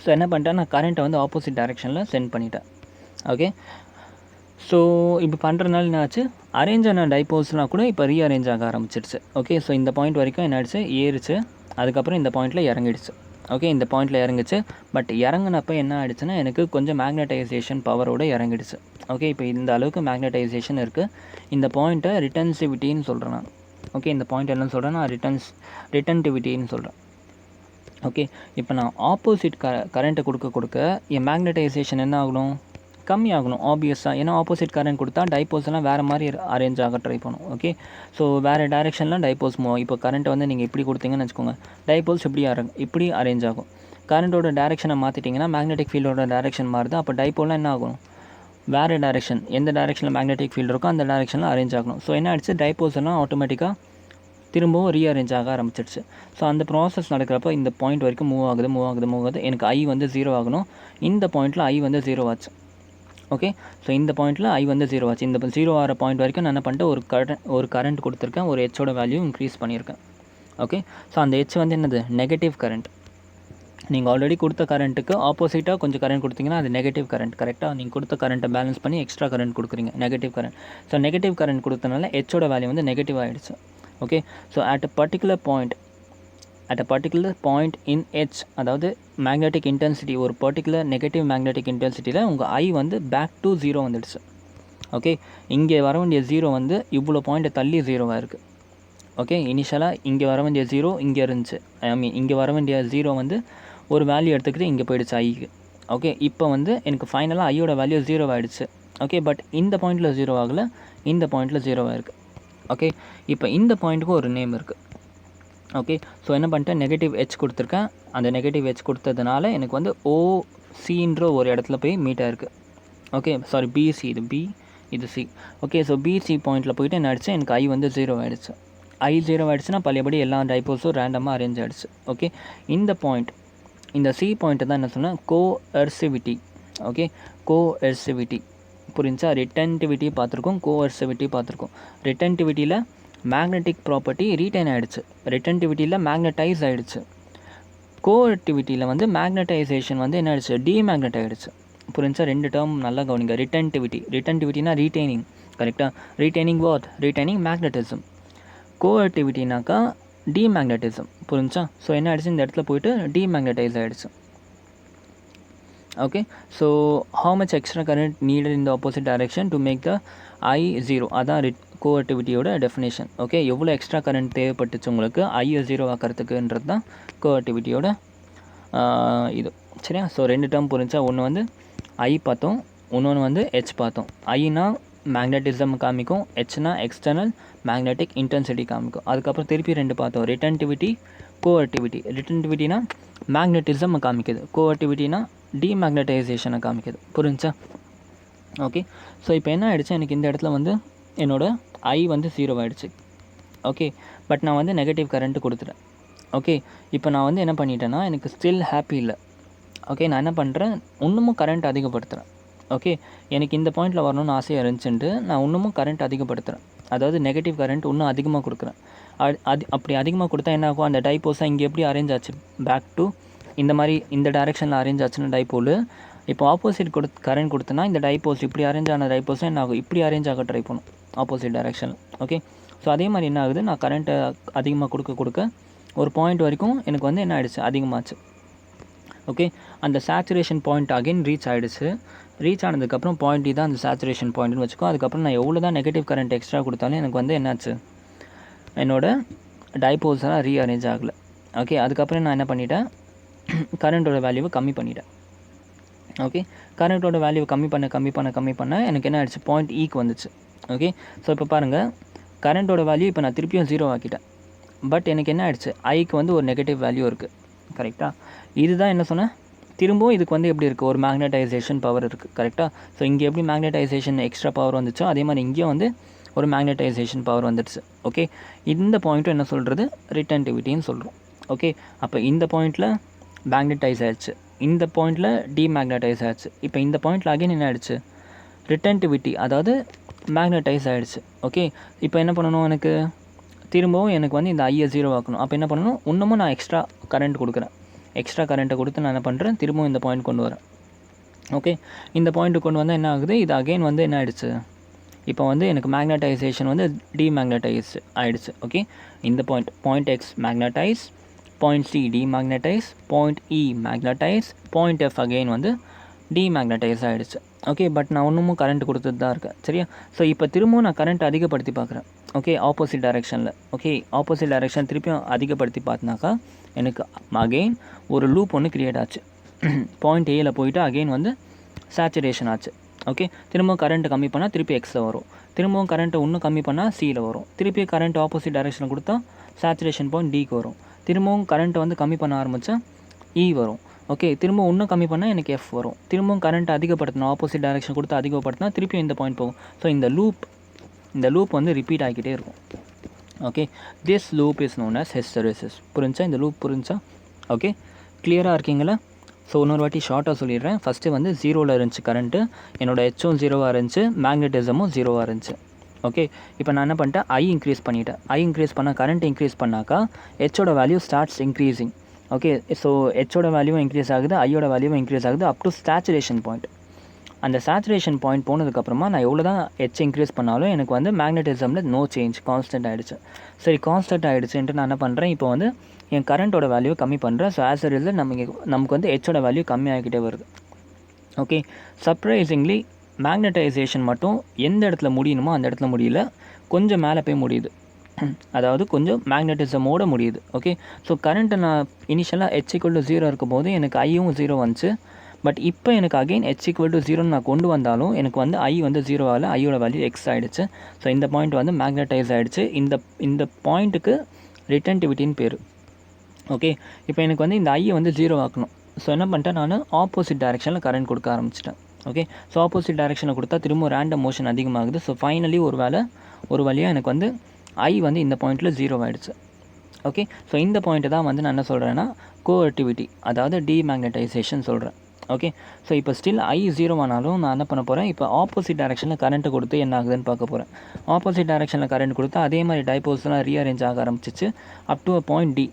ஸோ என்ன பண்ணிட்டேன், நான் கரண்ட்டை வந்து ஆப்போசிட் டைரெக்ஷனில் சென்ட் பண்ணிட்டேன். ஓகே, ஸோ இப்போ பண்ணுறதுனால என்ன ஆச்சு, அரேஞ்ச் ஆன டைபோல்ஸ்னால் கூட இப்போ ரீஅரேஞ்ச் ஆக ஆரம்பிச்சிடுச்சு. ஓகே, ஸோ இந்த பாயிண்ட் வரைக்கும் என்ன ஆயிடுச்சு, ஏறிச்சு. அதுக்கப்புறம் இந்த பாயிண்ட்டில் இறங்கிடுச்சு. ஓகே, இந்த பாயிண்ட்டில் இறங்குச்சு. பட் இறங்கினப்போ என்ன ஆகிடுச்சுன்னா, எனக்கு கொஞ்சம் மேக்னடைசேஷன் பவரோடு இறங்கிடுச்சு. ஓகே, இப்போ இந்த அளவுக்கு மேக்னடைசேஷன் இருக்குது. இந்த பாயிண்ட்டை ரிட்டன்சிவிட்டின்னு சொல்கிறேன் நான். ஓகே, இந்த பாயிண்ட் என்னன்னு சொல்கிறேன் நான், ரிட்டன்டிவிட்டின்னு சொல்கிறேன். ஓகே, இப்போ நான் ஆப்போசிட் கரண்ட்டை கொடுக்க என் மேக்னடைசேஷன் என்ன ஆகணும், கம்மியாகணும் ஆப்வியஸாக. ஏன்னா ஆப்போசிட் கரண்ட் கொடுத்தா டைபோல்ஸ் எல்லாம் வேறு மாதிரி அரேஞ்ச் ஆக ட்ரை பண்ணும். ஓகே, ஸோ வேறு டைரெக்ஷன்லாம் டைபோல்ஸ் மூவ். இப்போ கரண்ட்டை வந்து நீங்கள் இப்படி கொடுத்தீங்கன்னு வச்சுக்கோங்க, டைபோல்ஸ் இப்படி அரேஞ்ச் ஆகும். கரண்ட்டோட டேரெக்ஷனை மாற்றிட்டிங்கன்னா மேக்னெட்டிக் ஃபீல்டோட டேரெக்ஷன் மாறுது. அப்போ டைபோல்லாம் என்ன ஆகும், வேறு டேரெக்ஷன், எந்த டேரெக்ஷனில் மேக்னெட்டிக் ஃபீல்டு இருக்கோ அந்த டேரெக்ஷனில் அரேஞ்ச் ஆகணும். ஸோ என்ன ஆகிடுச்சு, டைபோல்ஸ் எல்லாம் ஆட்டோமேட்டிக்காக திரும்பவும் ரீஅரேஞ்ச் ஆக ஆரம்பிச்சிடுச்சு. ஸோ அந்த ப்ராசஸ் நடக்கிறப்போ இந்த பாயிண்ட் வரைக்கும் மூவ் ஆகுது. எனக்கு I வந்து 0 ஆகணும். இந்த பாயிண்ட்டில் I வந்து 0 ஆச்சு. ஓகே. ஸோ இந்த பாயிண்ட்டில் ஐ வந்து 0 ஆச்சு. இந்த 0 ஆகிற பாயிண்ட் வரைக்கும் நான் என்ன பண்ணிட்டேன், ஒரு கரண்ட் கொடுத்துருக்கேன், ஒரு ஹெச்சோட வேல்யூ இன்க்ரீஸ் பண்ணியிருக்கேன். ஓகே. ஸோ அந்த ஹெச் வந்து என்னது, நெகட்டிவ் கரண்ட். நீங்கள் ஆல்ரெடி கொடுத்த கரண்ட்டுக்கு ஆப்போசிட்டாக கொஞ்சம் கரண்ட் கொடுத்தீங்கன்னா அது நெகட்டிவ் கரண்ட். கரெக்டாக நீங்கள் கொடுத்த கரண்ட்டை பேலன்ஸ் பண்ணி எக்ஸ்ட்ரா கரண்ட் கொடுக்குறீங்க, negative current. So negative current கொடுத்தனால ஹெச்சோட வேல்யூ வந்து நெகட்டிவ் ஆகிடுச்சு. Okay. So at a particular point in H, அதாவது மேக்னெட்டிக் இன்டென்சிட்டி, ஒரு பர்டிகுலர் நெகட்டிவ் மேக்னெட்டிக் இன்டென்சிட்டியில் உங்கள் ஐ வந்து பேக் டு 0 வந்துடுச்சு. ஓகே. இங்கே வர வேண்டிய 0 வந்து இவ்வளோ பாயிண்ட்டை தள்ளி 0வாக இருக்குது. ஓகே. இனிஷியலாக இங்கே வர வேண்டிய 0 இங்கே இருந்துச்சு. இங்கே வர வேண்டிய 0 வந்து ஒரு வேல்யூ எடுத்துக்கிட்டு இங்கே போயிடுச்சு ஐக்கு. ஓகே. இப்போ வந்து எனக்கு ஃபைனலாக ஐயோட வேல்யூ 0 ஆகிடுச்சு. ஓகே. பட் இந்த பாயிண்ட்டில் 0 ஆகலை, இந்த பாயிண்ட்டில் 0 இருக்குது. ஓகே. இப்போ இந்த பாயிண்ட்டுக்கும் ஒரு நேம் இருக்குது. ஓகே. ஸோ என்ன பண்ணிட்டேன், நெகட்டிவ் ஹெச் கொடுத்துருக்கேன். அந்த நெகட்டிவ் ஹெச் கொடுத்ததுனால எனக்கு வந்து ஓசின்ற ஒரு இடத்துல போய் மீட் ஆயிருக்கு. ஓகே. சாரி, பிசி, இது பி, இது சி. ஓகே. ஸோ பிசி பாயிண்ட்டில் போயிட்டு என்ன ஆகிடுச்சு, எனக்கு ஐ வந்து 0 ஆகிடுச்சு. ஐ 0 ஆகிடுச்சுன்னா பழையபடி எல்லா டைப்போல்ஸும் ரேண்டமாக அரேஞ்ச் ஆகிடுச்சு. ஓகே. இந்த பாயிண்ட், இந்த சி பாயிண்ட்டு தான் என்ன சொன்னேன், கோஎர்சிவிட்டி. ஓகே. கோஎர்சிவிட்டி புரிஞ்சா? ரிட்டன்டிவிட்டி பார்த்துருக்கோம், கோஎர்சிவிட்டி பார்த்துருக்கோம். ரிட்டன்டிவிட்டியில் மேக்னெட்டிக் ப்ராப்பர்ட்டி ரீட்டைன் ஆகிடுச்சு, ரிட்டன்டிவிட்டியில் மேக்னடைஸ் ஆகிடுச்சு. கோஆக்டிவிட்டியில் வந்து மேக்னடைசேஷன் வந்து என்ன ஆகிடுச்சு, டிமேக்னட் ஆகிடுச்சு. புரிஞ்சா? ரெண்டு டேர்ம் நல்லா கவனிங்க. ரிட்டன்டிவிட்டினா ரீட்டைனிங். கரெக்டாக? Retaining what? Retaining magnetism. கோஆக்டிவிட்டினாக்கா டிமேக்னட்டிசம். புரிஞ்சா? ஸோ என்ன ஆகிடுச்சு, இந்த இடத்துல போயிட்டு டிமேக்னடைஸ் ஆகிடுச்சு. Okay. So how much extra current needed in the opposite direction to make the I 0, அதான் கோஆக்டிவிட்டியோட டெஃபினேஷன். ஓகே. எவ்வளோ எக்ஸ்ட்ரா கரண்ட் தேவைப்பட்டுச்சு உங்களுக்கு ஐயை 0 ஆக்கிறதுக்குன்றது தான் கோஆக்டிவிட்டியோட இது. சரியா? ஸோ ரெண்டு டேர்ம் புரிஞ்சா, ஒன்று வந்து ஐ பார்த்தோம், இன்னொன்று வந்து ஹெச் பார்த்தோம். ஐனா மேக்னட்டிசம் காமிக்கும், ஹெச்னா எக்ஸ்டர்னல் மேக்னெட்டிக் இன்டென்சிட்டி காமிக்கும். அதுக்கப்புறம் திருப்பி ரெண்டு பார்த்தோம், ரிட்டன்டிவிட்டி, கோஆக்டிவிட்டி. ரிட்டன்டிவிட்டினா மேக்னட்டிசம் காமிக்குது, கோஆக்டிவிட்டினா டிமேக்னடைசேஷனை காமிக்குது. புரிஞ்சா? ஓகே. ஸோ இப்போ என்ன ஆகிடுச்சு, எனக்கு இந்த இடத்துல வந்து என்னோட ஐ வந்து 0 ஆகிடுச்சு. ஓகே. பட் நான் வந்து நெகட்டிவ் கரண்ட்டு கொடுத்துட்டேன். ஓகே. இப்போ நான் வந்து என்ன பண்ணிட்டேன்னா, எனக்கு ஸ்டில் ஹாப்பி இல்லை. ஓகே. நான் என்ன பண்ணுறேன், இன்னமும் கரண்ட் அதிகப்படுத்துகிறேன். ஓகே. எனக்கு இந்த பாயிண்ட்டில் வரணும்னு ஆசையாக இருந்துச்சுன்ட்டு நான் இன்னமும் கரண்ட் அதிகப்படுத்துகிறேன். அதாவது நெகட்டிவ் கரண்ட் இன்னும் அதிகமாக கொடுக்குறேன். அப்படி அதிகமாக கொடுத்தா என்ன ஆகும், அந்த டைப்போஸாக இங்கே எப்படி அரேஞ்ச் ஆச்சு, பேக் டு இந்த மாதிரி இந்த டைரெக்ஷனில் அரேஞ்ச் ஆச்சுன்னு டைப்போல். இப்போ ஆப்போசிட் கரண்ட் கொடுத்தனா இந்த டைப்போஸ், இப்படி அரேஞ்ச் ஆன டைப்போஸும் என்ன ஆகும், இப்படி அரேஞ்ச் ஆக ட்ரை பண்ணும் ஆப்போசிட் டைரெக்ஷனில். ஓகே. ஸோ அதே மாதிரி என்ன ஆகுது, நான் கரண்ட்டை அதிகமாக கொடுக்க ஒரு பாயிண்ட் வரைக்கும் எனக்கு வந்து என்ன ஆகிடுச்சு, அதிகமாச்சு. ஓகே. அந்த சேச்சுரேஷன் பாயிண்ட் அகைன் ரீச் ஆகிடுச்சு. ரீச் ஆனதுக்கப்புறம் பாயிண்ட் தான் அந்த சேச்சுரேஷன் பாயிண்ட்னு வச்சுக்கோ. அதுக்கப்புறம் நான் எவ்வளோ தான் நெகட்டிவ் கரண்ட் எக்ஸ்ட்ரா கொடுத்தாலும் எனக்கு வந்து என்னாச்சு, என்னோடய டைப்போல்ஸெல்லாம் ரீஅரேஞ்ச் ஆகலை. ஓகே. அதுக்கப்புறம் நான் என்ன பண்ணிட்டேன், கரண்ட்டோட வேல்யூவை கம்மி பண்ணிட்டேன். ஓகே. கரண்ட்டோட வேல்யூவை கம்மி பண்ண எனக்கு என்ன ஆகிடுச்சு, பாயிண்ட் ஈக்கு வந்துச்சு. ஓகே. ஸோ இப்போ பாருங்கள், கரண்ட்டோட வேல்யூ இப்போ நான் திருப்பியும் 0 ஆக்கிட்டேன். பட் எனக்கு என்ன ஆகிடுச்சு, ஐக்கு வந்து ஒரு நெகட்டிவ் வேல்யூ இருக்குது. கரெக்டாக? இதுதான் என்ன சொன்னேன், திரும்பவும் இதுக்கு வந்து எப்படி இருக்குது, ஒரு மேக்னடைசேஷன் பவர் இருக்குது. கரெக்டாக? ஸோ இங்கே எப்படி மேக்னடைசேஷன் எக்ஸ்ட்ரா பவர் வந்துச்சோ அதே மாதிரி இங்கேயும் வந்து ஒரு மேக்னடைசேஷன் பவர் வந்துடுச்சு. ஓகே. இந்த பாயிண்ட்டும் என்ன சொல்கிறது, ரிட்டன்டிவிட்டின்னு சொல்கிறோம். ஓகே. அப்போ இந்த பாயிண்ட்டில் மேக்னடைஸ் ஆகிடுச்சு, இந்த பாயிண்ட்டில் டிமேக்னடைஸ் ஆகிடுச்சு. இப்போ இந்த பாயிண்ட்டில் அகைன் என்ன ஆகிடுச்சு, ரிட்டன்டிவிட்டி, அதாவது மேக்னடைஸ் ஆகிடுச்சு. ஓகே. இப்போ என்ன பண்ணணும், எனக்கு திரும்பவும் எனக்கு வந்து இந்த ஐயை 0 ஆக்கணும். அப்போ என்ன பண்ணணும், இன்னமும் நான் எக்ஸ்ட்ரா கரண்ட் கொடுக்குறேன். எக்ஸ்ட்ரா கரண்ட்டை கொடுத்து நான் என்ன பண்ணுறேன், திரும்பவும் இந்த பாயிண்ட் கொண்டு வரேன். ஓகே. இந்த பாயிண்ட்டு கொண்டு வந்தால் என்ன ஆகுது, இது அகைன் வந்து என்ன ஆகிடுச்சு, இப்போ வந்து எனக்கு மேக்னடைசேஷன் வந்து டிமேக்னடைஸ் ஆகிடுச்சு. ஓகே. இந்த point X magnetize, point C demagnetize, point E magnetize, point F again வந்து டிமேக்னடைஸ் ஆகிடுச்சு. ஓகே. பட் நான் இன்னமும் கரண்ட் கொடுத்துட்டு தான் இருக்கேன். சரியா? ஸோ இப்போ திரும்பவும் நான் கரண்ட் அதிகப்படுத்தி பார்க்குறேன். ஓகே. ஆப்போசிட் டைரெக்ஷனில். ஓகே. ஆப்போசிட் டைரெக்ஷன் திருப்பியும் அதிகப்படுத்தி பார்த்தினாக்கா எனக்கு அகெயின் ஒரு லூப் ஒன்று க்ரியேட் ஆச்சு. பாயிண்ட் ஏயில் போயிட்டு அகெயின் வந்து சேச்சுரேஷன் ஆச்சு. ஓகே. திரும்பவும் கரண்ட்டு கம்மி பண்ணால் திருப்பி எக்ஸில் வரும், திரும்பவும் கரண்ட்டை இன்னும் கம்மி பண்ணால் சியில் வரும், திருப்பி கரண்ட் ஆப்போசிட் டைரெக்ஷனில் கொடுத்தா சேச்சுரேஷன் பாயிண்ட் டிக்கு வரும், திரும்பவும் கரண்ட்டை வந்து கம்மி பண்ண ஆரம்பித்தா இ வரும். ஓகே. திரும்ப இன்னும் கம்மி பண்ணால் எனக்கு எஃப் வரும், திரும்பவும் கரண்ட் அதிகப்படுத்தணும், ஆப்போசிட் டைரெக்ஷன் கொடுத்து அதிகப்படுத்தினா திருப்பியும் இந்த பாயிண்ட் போகும். ஸோ இந்த லூப் வந்து ரிப்பீட் ஆகிக்கிட்டே இருக்கும். Okay. This loop is known as hysteresis. புரிஞ்சா? இந்த லூப் புரிஞ்சா? ஓகே. கிளியராக இருக்கீங்களா? ஸோ இன்னொரு வாட்டி ஷார்ட்டாக சொல்லிடுறேன். ஃபஸ்ட்டு வந்து 0ல் இருந்துச்சு கரண்ட்டு, என்னோடய ஹெச்சும் 0வாக இருந்துச்சு, மேக்னட்டிசமும் 0வாக இருந்துச்சு. ஓகே, இப்போ நான் என்ன பண்ணிட்டேன், ஐ இன்க்ரீஸ் பண்ணிட்டேன். ஐ இன்க்ரீஸ் பண்ணால் கரண்ட் இன்க்ரீஸ் பண்ணாக்கா ஹெச்சோட value starts increasing. Okay, so ஹெச்சோட வேல்யூவும் இன்க்ரீஸ் ஆகுது, ஐயோட வேல்யூவும் இன்க்ரீஸ் ஆகுது அப் டு சேச்சுரேஷன் பாயிண்ட். அந்த சேச்சுரேஷன் பாயிண்ட் போனதுக்கப்புறமா நான் எவ்வளோ தான் ஹெச் இன்க்ரீஸ் பண்ணாலும் எனக்கு வந்து மேக்னட்டிசமில் நோ சேஞ்ச், கான்ஸ்டன்ட் ஆகிடுச்சு. சரி, கான்ஸ்டன்ட் ஆகிடுச்சுன்ட்டு நான் என்ன பண்ணுறேன், இப்போ வந்து என் கரண்ட்டோட வேல்யூ கம்மி பண்ணுறேன். ஸோ ஆஸ் அ ரிசல்ட் நமக்கு வந்து ஹெச்சோட வேல்யூ கம்மி ஆகிக்கிட்டே வருது. ஓகே, சர்ப்ரைசிங்லி மேக்னடைசேஷன் மட்டும் எந்த இடத்துல முடியணுமோ அந்த இடத்துல முடியல, கொஞ்சம் மேலே போய் முடியுது. அதாவது கொஞ்சம் மேக்னட்டிசமோடு முடியுது. ஓகே, ஸோ கரண்ட்டு நான் இனிஷியலாக ஹெச் ஈக்குவல் டு 0 இருக்கும் போது எனக்கு ஐயும் 0 வந்துச்சு. பட் இப்போ எனக்கு அகெயின் ஹெச் ஈக்குவல் டு 0 நான் கொண்டு வந்தாலும் எனக்கு வந்து ஐ வந்து 0 ஆகல, ஐயோட வேல்யூ எக்ஸ் ஆகிடுச்சு. ஸோ இந்த பாயிண்ட் வந்து மேக்னடைஸ் ஆகிடுச்சு. இந்த பாயிண்ட்டுக்கு ரிட்டன்டிவிட்டின்னு பேர். ஓகே, இப்போ எனக்கு வந்து இந்த ஐயை வந்து 0 ஆக்கணும். ஸோ என்ன பண்ணிட்டேன், நான் ஆப்போசிட் டைரெக்ஷனில் கரண்ட் கொடுக்க ஆரம்பிச்சிட்டேன். ஓகே, ஸோ ஆப்போசிட் டைரெக்ஷனில் கொடுத்தா திரும்ப ரேண்டம் மோஷன் அதிகமாகுது. ஸோ ஃபைனலி ஒரு வழியாக எனக்கு வந்து ஐ வந்து இந்த பாயிண்ட்டில் 0 ஆகிடுச்சு. ஓகே, ஸோ இந்த பாயிண்ட்டு தான் வந்து நான் என்ன சொல்கிறேன்னா கோஆக்டிவிட்டி, அதாவது டிமேக்னடைசேஷன் சொல்கிறேன். ஓகே, ஸோ இப்போ ஸ்டில் ஐ 0 ஆனாலும் நான் என்ன பண்ண போகிறேன், இப்போ ஆப்போசிட் டைரெக்ஷனில் கரண்ட்டு கொடுத்து என்ன ஆகுதுன்னு பார்க்க போகிறேன். ஆப்போசிட் டைரெக்ஷனில் கரண்ட் கொடுத்தா அதே மாதிரி டைபோல்ஸ்லாம் ரீஅரேஞ்ச் ஆக ஆரம்பிச்சிச்சு up to a point D.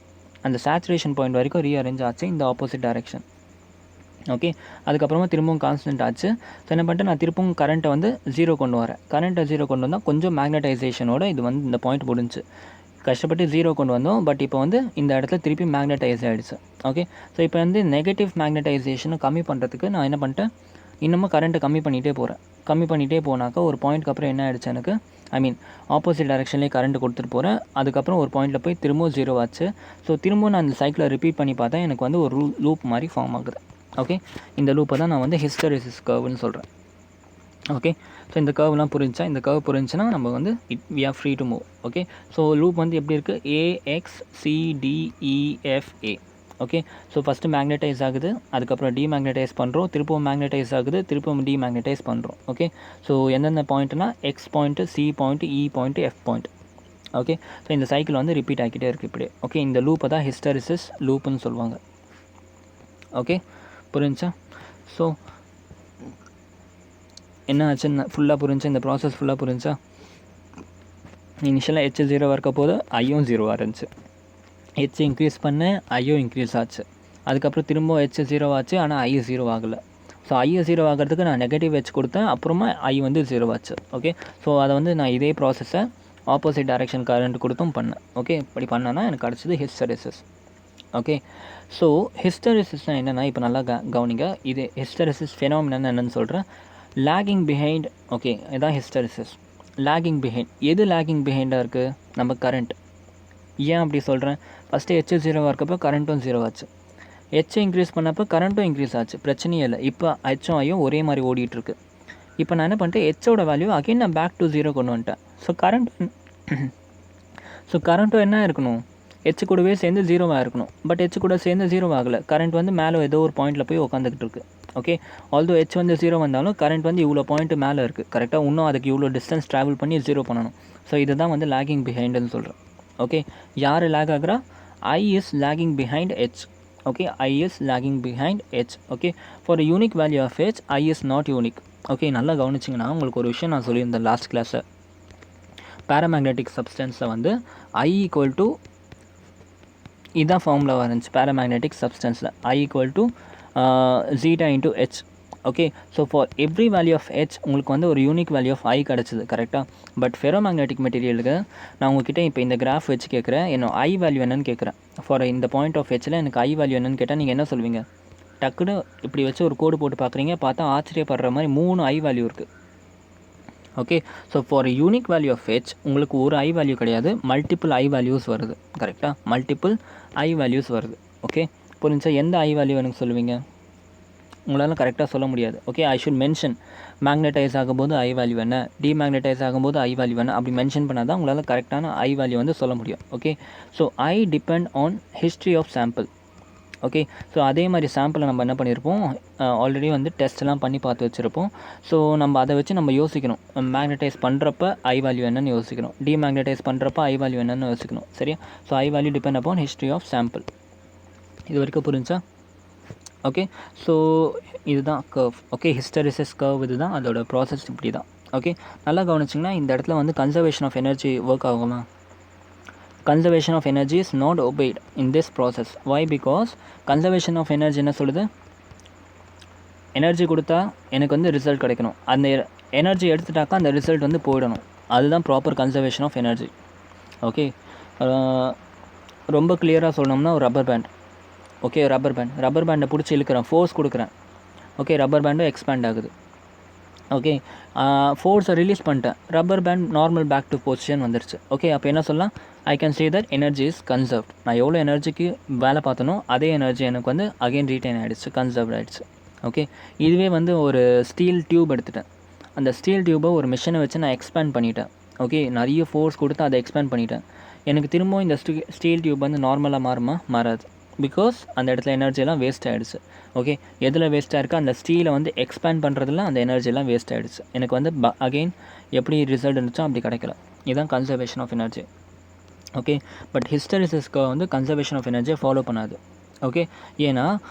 அந்த சேச்சுரேஷன் பாயிண்ட் வரைக்கும் ரீஅரேஞ்ச் ஆச்சு இந்த ஆப்போசிட் டைரெக்ஷன். ஓகே, அதுக்கப்புறமா திரும்பவும் கான்ஸ்டன்ட் ஆச்சு. ஸோ என்ன பண்ணிட்டு நான் திரும்பவும் கரண்ட்டை வந்து 0 கொண்டு வரேன். கரண்ட்டை 0 கொண்டு வந்தால் கொஞ்சம் மேக்னடைசேஷனோட இது வந்து இந்த பாயிண்ட் முடிஞ்சு கஷ்டப்பட்டு 0 கொண்டு வந்தோம். பட் இப்போ வந்து இந்த இடத்துல திருப்பி மேக்னடைஸ் ஆகிடுச்சு. ஓகே, ஸோ இப்போ வந்து நெகட்டிவ் மேக்னடைசேஷனை கம்மி பண்ணுறதுக்கு நான் என்ன பண்ணிட்டேன், இன்னமும் கரண்ட்டை கம்மி பண்ணிகிட்டே போனாக்கா ஒரு பாயிண்ட்க்கு அப்புறம் என்ன ஆகிடுச்சு, எனக்கு ஆப்போசிட் டைரெக்ஷன்லேயே கரண்ட் கொடுத்துட்டு போகிறேன். அதுக்கப்புறம் ஒரு பாயிண்ட்டில் போய் திரும்பவும் 0 ஆச்சு. ஸோ திரும்பவும் நான் இந்த சைக்கிளை ரிப்பீட் பண்ணி பார்த்தா எனக்கு வந்து ஒரு லூப் மாதிரி ஃபார்ம் ஆகுது. ஓகே, இந்த லூப்பை தான் நான் வந்து ஹிஸ்டரிசிஸ் கர்வ்னு சொல்கிறேன். ஓகே, ஸோ இந்த கர்வ்லாம் புரிஞ்சா, இந்த கர்வ் புரிஞ்சுன்னா நம்ம வந்து we are free to move. Okay, so loop வந்து எப்படி இருக்குது, AXCDEFA. Okay, so first magnetise ஆகுது, அதுக்கப்புறம் டிமேக்னடைஸ் பண்ணுறோம், திருப்பவும் மேக்னடைஸ் ஆகுது, திருப்பவும் டிமேக்னடைஸ் பண்ணுறோம். ஓகே, ஸோ எந்தெந்த பாயிண்ட்னா X point, C point, E point, F point. Okay, so இந்த சைக்கிள் வந்து ரிப்பீட் ஆகிக்கிட்டே இருக்குது இப்படி. ஓகே, இந்த லூப்பை தான் ஹிஸ்டரிசிஸ் லூப்புன்னு சொல்லுவாங்க. ஓகே, புரிஞ்சா? ஸோ என்ன ஆச்சுன்னு ஃபுல்லாக புரிஞ்சா, இந்த ப்ராசஸ் ஃபுல்லாக புரிஞ்சா? இனிஷியலாக ஹெச் 0 இருக்க போது ஐயும் 0 இருந்துச்சு. ஹெச் இன்க்ரீஸ் பண்ணேன், ஐயும் இன்க்ரீஸ் ஆச்சு. அதுக்கப்புறம் திரும்ப ஹெச் 0 ஆச்சு, ஆனால் ஐ 0 ஆகலை. ஸோ ஐ 0 ஆகிறதுக்கு நான் நெகட்டிவ் ஹெச் கொடுத்தேன், அப்புறமா ஐ வந்து 0 ஆச்சு. ஓகே, ஸோ அதை வந்து நான் இதே ப்ராசஸை ஆப்போசிட் டைரெக்ஷன் கரண்ட் கொடுத்தும் பண்ணேன். ஓகே, இப்படி பண்ணேன்னா எனக்கு கிடச்சது ஹிஸ்டரிசிஸ். ஓகே, ஸோ ஹிஸ்டரிசிஸ்னால் என்னென்னா, இப்போ நல்லா கவனிங்க, இது ஹிஸ்டரிசிஸ் ஃபெனாமினன் என்னென்னு சொல்கிறேன். Lagging behind. ஓகே, இதான் ஹிஸ்டரிசிஸ். Lagging behind. எது லேகிங் பிஹைண்டாக இருக்குது, நம்ம கரண்ட். ஏன் அப்படி சொல்கிறேன், ஃபஸ்ட்டு ஹெச் 0 இருக்கப்போ கரண்ட்டும் 0 ஆச்சு. ஹெச் இன்க்ரீஸ் பண்ணப்போ கரண்ட்டும் இன்க்ரீஸ் ஆச்சு, பிரச்சனையே இல்லை. இப்போ ஹெச்சும் ஐயும் ஒரே மாதிரி ஓடிட்டுருக்கு. இப்போ நான் என்ன பண்ணிட்டேன், ஹெச்சோட வேல்யூ அகைன் நான் பேக் டு 0 கொண்டு வந்துட்டேன். ஸோ கரண்ட்டும் என்ன இருக்கணும், ஹெச் கூடவே சேர்ந்து 0 இருக்கணும். பட் ஹெச் கூட சேர்ந்து 0 ஆகலை. கரண்ட் வந்து மேலே ஏதோ ஒரு பாயிண்ட்டில் போய் உட்காந்துக்கிட்டு இருக்குது. ஓகே, ஆல்தோ ஹெச் வந்து 0 வந்தாலும் கரண்ட் வந்து இவ்வளோ பாயிண்ட்டு மேலே இருக்குது. கரெக்டாக இன்னும் அதுக்கு இவ்வளோ டிஸ்டன்ஸ் ட்ராவல் பண்ணி 0 பண்ணணும். ஸோ இதுதான் வந்து லேகிங் பிஹைண்டுன்னு சொல்கிறேன். ஓகே, யார் லேக் ஆகிறா, I is lagging behind H. Okay, I is lagging behind H. Okay, for unique value of H I is not unique. Okay, நல்லா கவனிச்சிங்கன்னா உங்களுக்கு ஒரு விஷயம் நான் சொல்லியிருந்தேன் லாஸ்ட் கிளாஸில். பேராமேக்னெட்டிக் சப்ஸ்டன்ஸில் வந்து ஐ ஈக்குவல் டு இதுதான் ஃபார்முலா வந்துச்சு பேராமேக்னெட்டிக் சப்ஸ்டன்ஸில், I equal to zeta into H. Okay, so for every value of H உங்களுக்கு வந்து ஒரு யூனிக் வேல்யூ ஆஃப் ஐ கிடச்சிது. கரெக்டாக? பட் ஃபெரோமேக்னெட்டிக் மெட்டீரியலுக்கு நான் உங்ககிட்ட இப்போ இந்த கிராஃப் வச்சு கேட்குறேன், என்னோட ஐ வேல்யூ என்னன்னு கேட்குறேன். ஃபார் இந்த பாயிண்ட் ஆஃப் ஹெச்சில் எனக்கு ஐ வேல்யூ என்னன்னு கேட்டால் நீங்கள் என்ன சொல்வீங்க? டக்குன்னு இப்படி வச்சு ஒரு கோடு போட்டு பார்க்குறீங்க, பார்த்தா ஆச்சரியப்படுற மாதிரி 3 ஐ வேல்யூ இருக்குது. Okay, so for unique value of H உங்களுக்கு ஒரு ஐ வேல்யூ கிடையாது, மல்டிபிள் ஐ வேல்யூஸ் வருது. கரெக்டாக? மல்டிபிள் ஐ வேல்யூஸ் வருது. ஓகே, புரிஞ்சா? எந்த ஐ வேல்யூ எனக்கு சொல்லுவீங்க? உங்களால் கரெக்டாக சொல்ல முடியாது. Okay, I should mention magnetise ஆகும்போது ஐ வேல்யூ என்ன, டிமேக்னடைஸ் ஆகும்போது ஐ வேல்யூ என்ன, அப்படி மென்ஷன் பண்ணால் தான் உங்களால் கரெக்டான ஐ வேல்யூ வந்து சொல்ல முடியும். Okay, so I depend on history of sample. Okay, so அதே மாதிரி சாம்பிளை நம்ம என்ன பண்ணியிருப்போம், ஆல்ரெடி வந்து டெஸ்ட்லாம் பண்ணி பார்த்து வச்சுருப்போம். ஸோ நம்ம அதை வச்சு நம்ம யோசிக்கணும், மேக்னடைஸ் பண்ணுறப்ப ஐ வேல்யூ என்னன்னு யோசிக்கணும், டிமேக்னடைஸ் பண்ணுறப்ப ஐ வேல்யூ என்னன்னு யோசிக்கணும். சரியா? So I value depend upon history of sample. இது வரைக்கும் புரிஞ்சா? ஓகே. ஸோ இதுதான் கர்வ். ஓகே, ஹிஸ்டெரிசிஸ் கர்வ் இதுதான், அதோட ப்ராசஸ் இப்படி தான். ஓகே, நல்லா கவனிச்சிங்கன்னா இந்த இடத்துல வந்து கன்சர்வேஷன் ஆஃப் எனர்ஜி ஒர்க் ஆகுமா? Conservation of energy is not obeyed in this process. Why? Because conservation of energy என்ன சொல்லுது? எனர்ஜி கொடுத்தா எனக்கு வந்து ரிசல்ட் கிடைக்கணும், அந்த எனர்ஜி எடுத்துட்டாக்கா அந்த ரிசல்ட் வந்து போயிடணும். அதுதான் proper conservation of energy. Okay, ரொம்ப கிளியராக சொல்லணும்னா ஒரு ரப்பர் பேண்ட். ஓகே, ரப்பர் பேண்டை பிடிச்சி இழுக்கிறேன், ஃபோர்ஸ் கொடுக்குறேன். ஓகே, ரப்பர் பேண்டும் எக்ஸ்பேண்ட் ஆகுது. ஓகே, ஃபோர்ஸை ரிலீஸ் பண்ணிட்டேன், rubber band normal back to position வந்துருச்சு. ஓகே, அப்போ என்ன சொல்லலாம்? I can say that energy is conserved. நான் எவ்வளோ எனர்ஜிக்கு வேலை பார்த்தனோ அதே எனர்ஜி எனக்கு வந்து அகெயின் ரீட்டைன் ஆகிடுச்சு, கன்சர்வ்ட் ஆகிடுச்சு. ஓகே, இதுவே வந்து ஒரு ஸ்டீல் டியூப் எடுத்துட்டேன், அந்த ஸ்டீல் டியூப்பை ஒரு மிஷினை வச்சு நான் எக்ஸ்பேண்ட் பண்ணிட்டேன். ஓகே, நிறைய ஃபோர்ஸ் கொடுத்து அதை எக்ஸ்பேண்ட் பண்ணிட்டேன். எனக்கு திரும்பவும் இந்த ஸ்டீல் டியூப் வந்து நார்மலாக மாறுமா? மாறாது. பிகாஸ் அந்த இடத்துல எனர்ஜியெல்லாம் வேஸ்ட் ஆகிடுச்சு. ஓகே, எதில் வேஸ்ட்டாக இருக்கா? அந்த ஸ்டீலை வந்து எக்ஸ்பேண்ட் பண்ணுறதுல அந்த எனர்ஜியெல்லாம் வேஸ்ட் ஆகிடுச்சு. எனக்கு வந்து அகெயின் எப்படி ரிசல்ட் இருந்துச்சோ அப்படி கிடைக்கல. இதுதான் conservation of energy. Okay, but ஹிஸ்டெரிசிஸ்க்கு வந்து கன்சர்வேஷன் ஆஃப் எனர்ஜியை ஃபாலோ பண்ணாது. ஓகே, ஏன்னா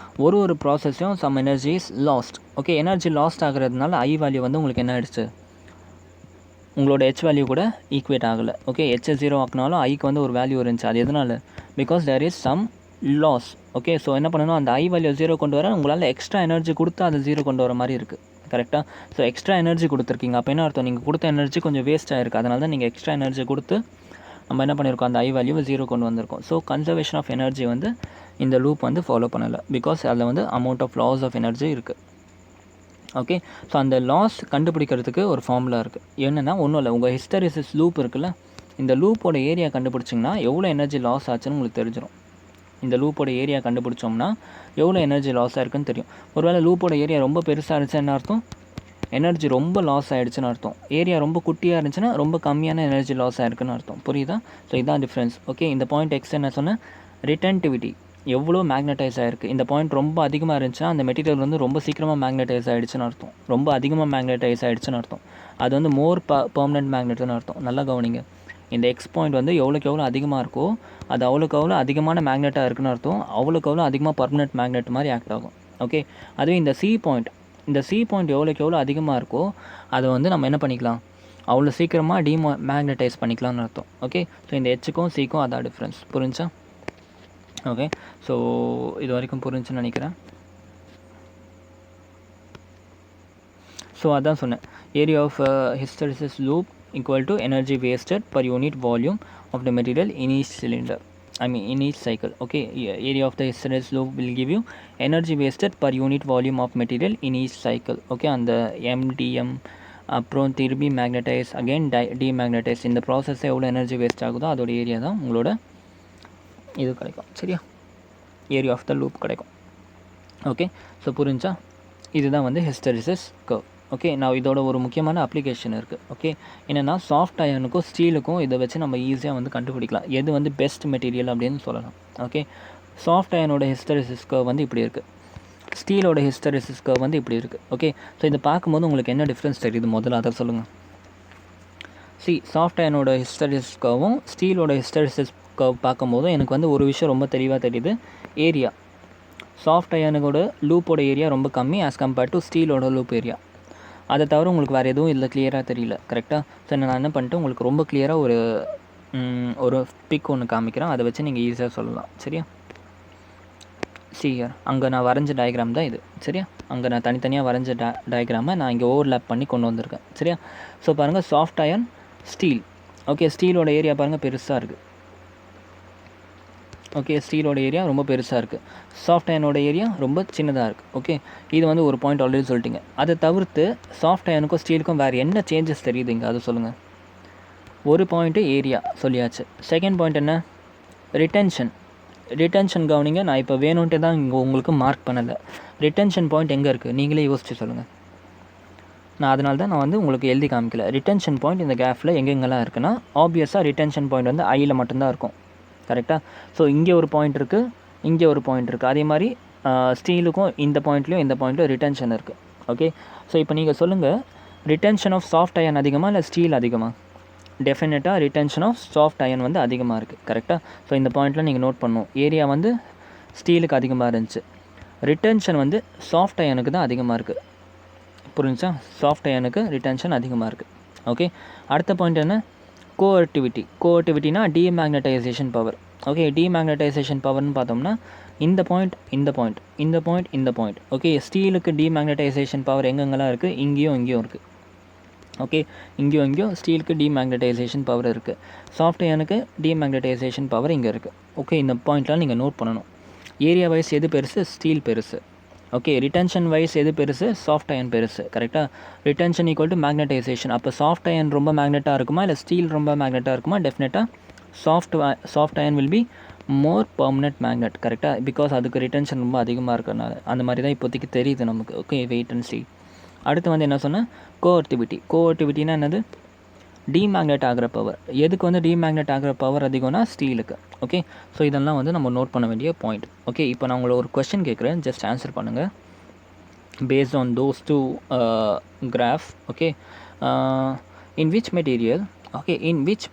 ஒரு ப்ராசஸையும் some energy is lost. Okay, energy lost ஆகிறதுனால ஐ வேல்யூ வந்து உங்களுக்கு என்ன ஆகிடுச்சு? உங்களோட ஹெச் வேல்யூ கூட ஈக்குவேட் ஆகலை. ஓகே, ஹெச்சை 0 ஆக்கினாலும் ஐக்கு வந்து ஒரு வேல்யூ இருந்துச்சு. அது எதனால்? Because there is some loss. Okay, so என்ன பண்ணணும்? அந்த ஐ வேல்யூ 0 கொண்டு வர உங்களால் எக்ஸ்ட்ரா எனர்ஜி கொடுத்து அதை 0 கொண்டு வர மாதிரி இருக்குது. கரெக்டாக? ஸோ எக்ஸ்ட்ரா எனர்ஜி கொடுத்துருக்கீங்க. அப்போ என்ன அர்த்தம்? நீங்கள் கொடுத்த எனர்ஜி கொஞ்சம் வேஸ்ட் ஆகிருக்கு. அதனால தான் நீங்கள் எக்ஸ்ட்ரா எனர்ஜி கொடுத்து நம்ம என்ன பண்ணியிருக்கோம்? அந்த ஐ வேல்யூவை 0 கொண்டு வந்திருக்கோம். ஸோ கன்சர்வேஷன் ஆஃப் எனர்ஜி வந்து இந்த லூப் வந்து ஃபாலோ பண்ணலை. பிகாஸ் அதில் வந்து amount of loss of energy இருக்குது. ஓகே, ஸோ அந்த லாஸ் கண்டுபிடிக்கிறதுக்கு ஒரு ஃபார்முலா இருக்குது. என்னென்னா ஒன்றும் இல்லை, உங்கள் ஹிஸ்டெரிசிஸ் லூப் இருக்குல்ல, இந்த லூப்போட ஏரியா கண்டுபிடிச்சிங்கன்னா எவ்வளோ எனர்ஜி லாஸ் ஆச்சுன்னு உங்களுக்கு தெரிஞ்சிடும். இந்த லூப்போட ஏரியா கண்டுபிடிச்சோம்னா எவ்வளோ எனர்ஜி லாஸ் ஆயிருக்குன்னு தெரியும். ஒருவேளை லூப்போட ஏரியா ரொம்ப பெருசாக இருந்துச்சுன்னா என்ன அர்த்தம்? எனர்ஜி ரொம்ப லாஸ் ஆகிடுச்சுன்னு அர்த்தம். ஏரியா ரொம்ப குட்டியாக இருந்துச்சுன்னா ரொம்ப கம்மியான எனர்ஜி லாஸ் ஆயிருக்குன்னு அர்த்தம். புரியுதா? ஸோ இதுதான் டிஃப்ரென்ஸ். ஓகே, இந்த பாயிண்ட் எக்ஸ் என்ன சொன்னேன்? ரிட்டன்டிவிட்டி, எவ்வளோ மேக்னடைஸ் ஆகிருக்கு. இந்த பாயிண்ட் ரொம்ப அதிகமாக இருந்துச்சுன்னா அந்த மெட்டீரியல் வந்து ரொம்ப சீக்கிரமாக மேக்னடைஸ் ஆகிடுச்சுன்னு அர்த்தம். ரொம்ப அதிகமாக மேக்னடைஸ் ஆகிடுச்சுன்னு அர்த்தம். அது வந்து மோர் பெர்மனெண்ட் மேக்னெட்னு அர்த்தம். நல்லா கவனிங்க. இந்த எக்ஸ் பாயிண்ட் வந்து எவ்வளோக்கு எவ்வளோ அதிகமாக இருக்கோ அது அவ்வளோக்கு அவ்வளோ அதிகமான மேக்னெட்டாக இருக்குன்னு அர்த்தம். அவ்வளோக்கு அவ்வளோ அதிகமாக பர்மனெண்ட் மேக்னெட் மாதிரி ஆக்ட் ஆகும். ஓகே, அதுவே இந்த சி பாயிண்ட் எவ்வளோக்கு எவ்வளோ அதிகமாக இருக்கோ அதை வந்து நம்ம என்ன பண்ணிக்கலாம்? அவ்வளோ சீக்கிரமாக மேக்னடைஸ் பண்ணிக்கலாம்னு அர்த்தம். ஓகே, ஸோ இந்த ஹெச்சுக்கும் சிக்கும் அதான் டிஃப்ரென்ஸ். புரிஞ்சா? ஓகே, ஸோ இது வரைக்கும் புரிஞ்சுன்னு நினைக்கிறேன். ஸோ அதான் சொன்னேன், area of hysteresis loop equal to energy wasted per unit volume of the material in each cylinder, in each cycle. Okay, area of the hysteresis loop will give you energy wasted per unit volume of material in each cycle. Okay, அந்த MDM அப்புறம் திரும்பி மேக்னடைஸ் அகெயின் டிமேக்னடைஸ் இந்த ப்ராசஸை எவ்வளோ எனர்ஜி வேஸ்ட் ஆகுதோ அதோட ஏரியா தான் உங்களோட இது கிடைக்கும். சரியா? ஏரியா ஆஃப் த லூப் கிடைக்கும். ஓகே, ஸோ புரிஞ்சா? இதுதான் வந்து ஹிஸ்டெரிசிஸ் கர்வ். ஓகே, நான் இதோட ஒரு முக்கியமான அப்ளிகேஷன் இருக்குது. ஓகே, என்னென்னா சாஃப்ட் அயனுக்கும் ஸ்டீலுக்கும் இதை வச்சு நம்ம ஈஸியாக வந்து கண்டுபிடிக்கலாம் எது வந்து பெஸ்ட் மெட்டீரியல் அப்படின்னு சொல்லலாம். ஓகே, சாஃப்ட் அயனோட ஹிஸ்டெரிசிஸ் கர்வ் வந்து இப்படி இருக்குது, ஸ்டீலோட ஹிஸ்டெரிசிஸ் கர்வ் வந்து இப்படி இருக்குது. ஓகே, ஸோ இதை பார்க்கும்போது உங்களுக்கு என்ன டிஃப்ரென்ஸ் தெரியுது? முதல்ல அதை சொல்லுங்கள். சாஃப்ட் அயனோட ஹிஸ்டெரிசிஸ் கர்வும் ஸ்டீலோட ஹிஸ்டெரிசிஸ் கர்வ் பார்க்கும்போது எனக்கு வந்து ஒரு விஷயம் ரொம்ப தெளிவாக தெரியுது. ஏரியா, சாஃப்ட் அயனோட லூப்போட ஏரியா ரொம்ப கம்மி ஆஸ் கம்பேர்ட் டு ஸ்டீலோட லூப் ஏரியா. அதை தவிர உங்களுக்கு வேறு எதுவும் இதில் கிளியராக தெரியல. கரெக்டாக? ஸோ நான் என்ன பண்ணிட்டு உங்களுக்கு ரொம்ப கிளியராக ஒரு பிக் ஒன்று காமிக்கிறேன், அதை வச்சு நீங்கள் ஈஸியாக சொல்லலாம். சரியா? ஹியர் அங்கே நான் வரைஞ்ச டயக்ராம் தான் இது. சரியா? அங்கே நான் தனித்தனியாக வரைஞ்ச டயக்ராமை நான் இங்கே ஓவர்லேப் பண்ணி கொண்டு வந்திருக்கேன். சரியா? ஸோ பாருங்கள், சாஃப்ட் அயன், ஸ்டீல். ஓகே, ஸ்டீலோட ஏரியா பாருங்கள் பெருசாக இருக்குது. ஓகே, ஸ்டீலோட ஏரியா ரொம்ப பெருசாக இருக்குது, சாஃப்ட் அயனோட ஏரியா ரொம்ப சின்னதாக இருக்குது. ஓகே, இது வந்து ஒரு பாயிண்ட் ஆல்ரெடி சொல்லிட்டீங்க. அதை தவிர்த்து சாஃப்ட் அயனுக்கும் ஸ்டீலுக்கும் வேறு என்ன சேஞ்சஸ் தெரியுதுங்க? அதை சொல்லுங்கள். ஒரு பாயிண்ட்டு ஏரியா சொல்லியாச்சு. செகண்ட் பாயிண்ட் என்ன? ரிட்டென்ஷன் கவனிங்க. நான் இப்போ வேணுன்ட்டு தான் இங்கே உங்களுக்கு மார்க் பண்ணலை. ரிட்டென்ஷன் பாயிண்ட் எங்கே இருக்குது? நீங்களே யோசிச்சு சொல்லுங்கள். நான் அதனால தான் நான் வந்து உங்களுக்கு எழுதி காமிக்கல. ரிட்டென்ஷன் பாயிண்ட் இந்த கேஃபில் எங்கெங்கெல்லாம் இருக்குன்னா ஆப்வியஸாக ரிட்டென்ஷன் பாயிண்ட் வந்து ஐயில் மட்டும்தான் இருக்கும். கரெக்டாக? ஸோ இங்கே ஒரு பாயிண்ட் இருக்குது, இங்கே ஒரு பாயிண்ட் இருக்குது. அதே மாதிரி ஸ்டீலுக்கும் இந்த பாயிண்ட்லையும் ரிட்டென்ஷன் இருக்குது. ஓகே, ஸோ இப்போ நீங்கள் சொல்லுங்கள், ரிட்டென்ஷன் ஆஃப் சாஃப்ட் அயன் அதிகமாக இல்லை ஸ்டீல் அதிகமாக? டெஃபினட்டாக ரிட்டென்ஷன் ஆஃப் சாஃப்ட் அயன் வந்து அதிகமாக இருக்குது. கரெக்டாக? ஸோ இந்த பாயிண்ட்டில் நீங்கள் நோட் பண்ணணும், ஏரியா வந்து ஸ்டீலுக்கு அதிகமாக இருந்துச்சு, ரிட்டென்ஷன் வந்து சாஃப்ட் அயனுக்கு தான் அதிகமாக இருக்குது. புரிஞ்சா? சாஃப்ட் அயனுக்கு ரிட்டென்ஷன் அதிகமாக இருக்குது. ஓகே, அடுத்த பாயிண்ட் என்ன? கோஆக்டிவிட்டினா டீமேக்னடைசேஷன் பவர். ஓகே, டீமேக்னடைசேஷன் பவர்னு பார்த்தோம்னா இந்த பாயிண்ட். ஓகே, ஸ்டீலுக்கு டீமேக்னடைசேஷன் பவர் எங்கெங்கெல்லாம் இருக்குது? இங்கேயும் இருக்குது. ஓகே, இங்கேயும் ஸ்டீலுக்கு டீமேக்னடைசேஷன் பவர் இருக்குது. சாஃப்ட் அயனுக்கு டீமேக்னடைசேஷன் பவர் இங்கே இருக்குது. ஓகே, இந்த பாயிண்ட்லாம் நீங்கள் நோட் பண்ணணும். ஏரியா வைஸ் எது பெருசு? ஸ்டீல் பெருசு. ஓகே, ரிட்டென்ஷன் வைஸ் எது பெருசு? சாஃப்ட் அயன் பெருசு. கரெக்டாக? Retention equal to magnetization. அப்போ சாஃப்ட் அயன் ரொம்ப மேக்னெட்டாக இருக்குமா இல்லை ஸ்டீல் ரொம்ப மேக்னெட்டாக இருக்குமா? டெஃபினட்டாக soft iron will be more permanent magnet. கரெக்டாக? பிகாஸ் அதுக்கு ரிட்டென்ஷன் ரொம்ப அதிகமாக இருக்கிறனால. அந்த மாதிரி தான் இப்போதைக்கு தெரியுது நமக்கு. Okay, wait and see. அடுத்து வந்து என்ன சொன்னேன்? கோஆக்டிவிட்டினா என்னது? டீமேக்னெட் ஆகிற பவர். எதுக்கு வந்து டீமேக்னெட் ஆகிற பவர் அதிகம்னா ஸ்டீலுக்கு. ஓகே, ஸோ இதெல்லாம் வந்து நம்ம நோட் பண்ண வேண்டிய பாயிண்ட். ஓகே, இப்போ நான் உங்களை ஒரு கொஸ்டின் கேட்குறேன், ஜஸ்ட் ஆன்சர் பண்ணுங்கள் based on those two graph. Okay, in which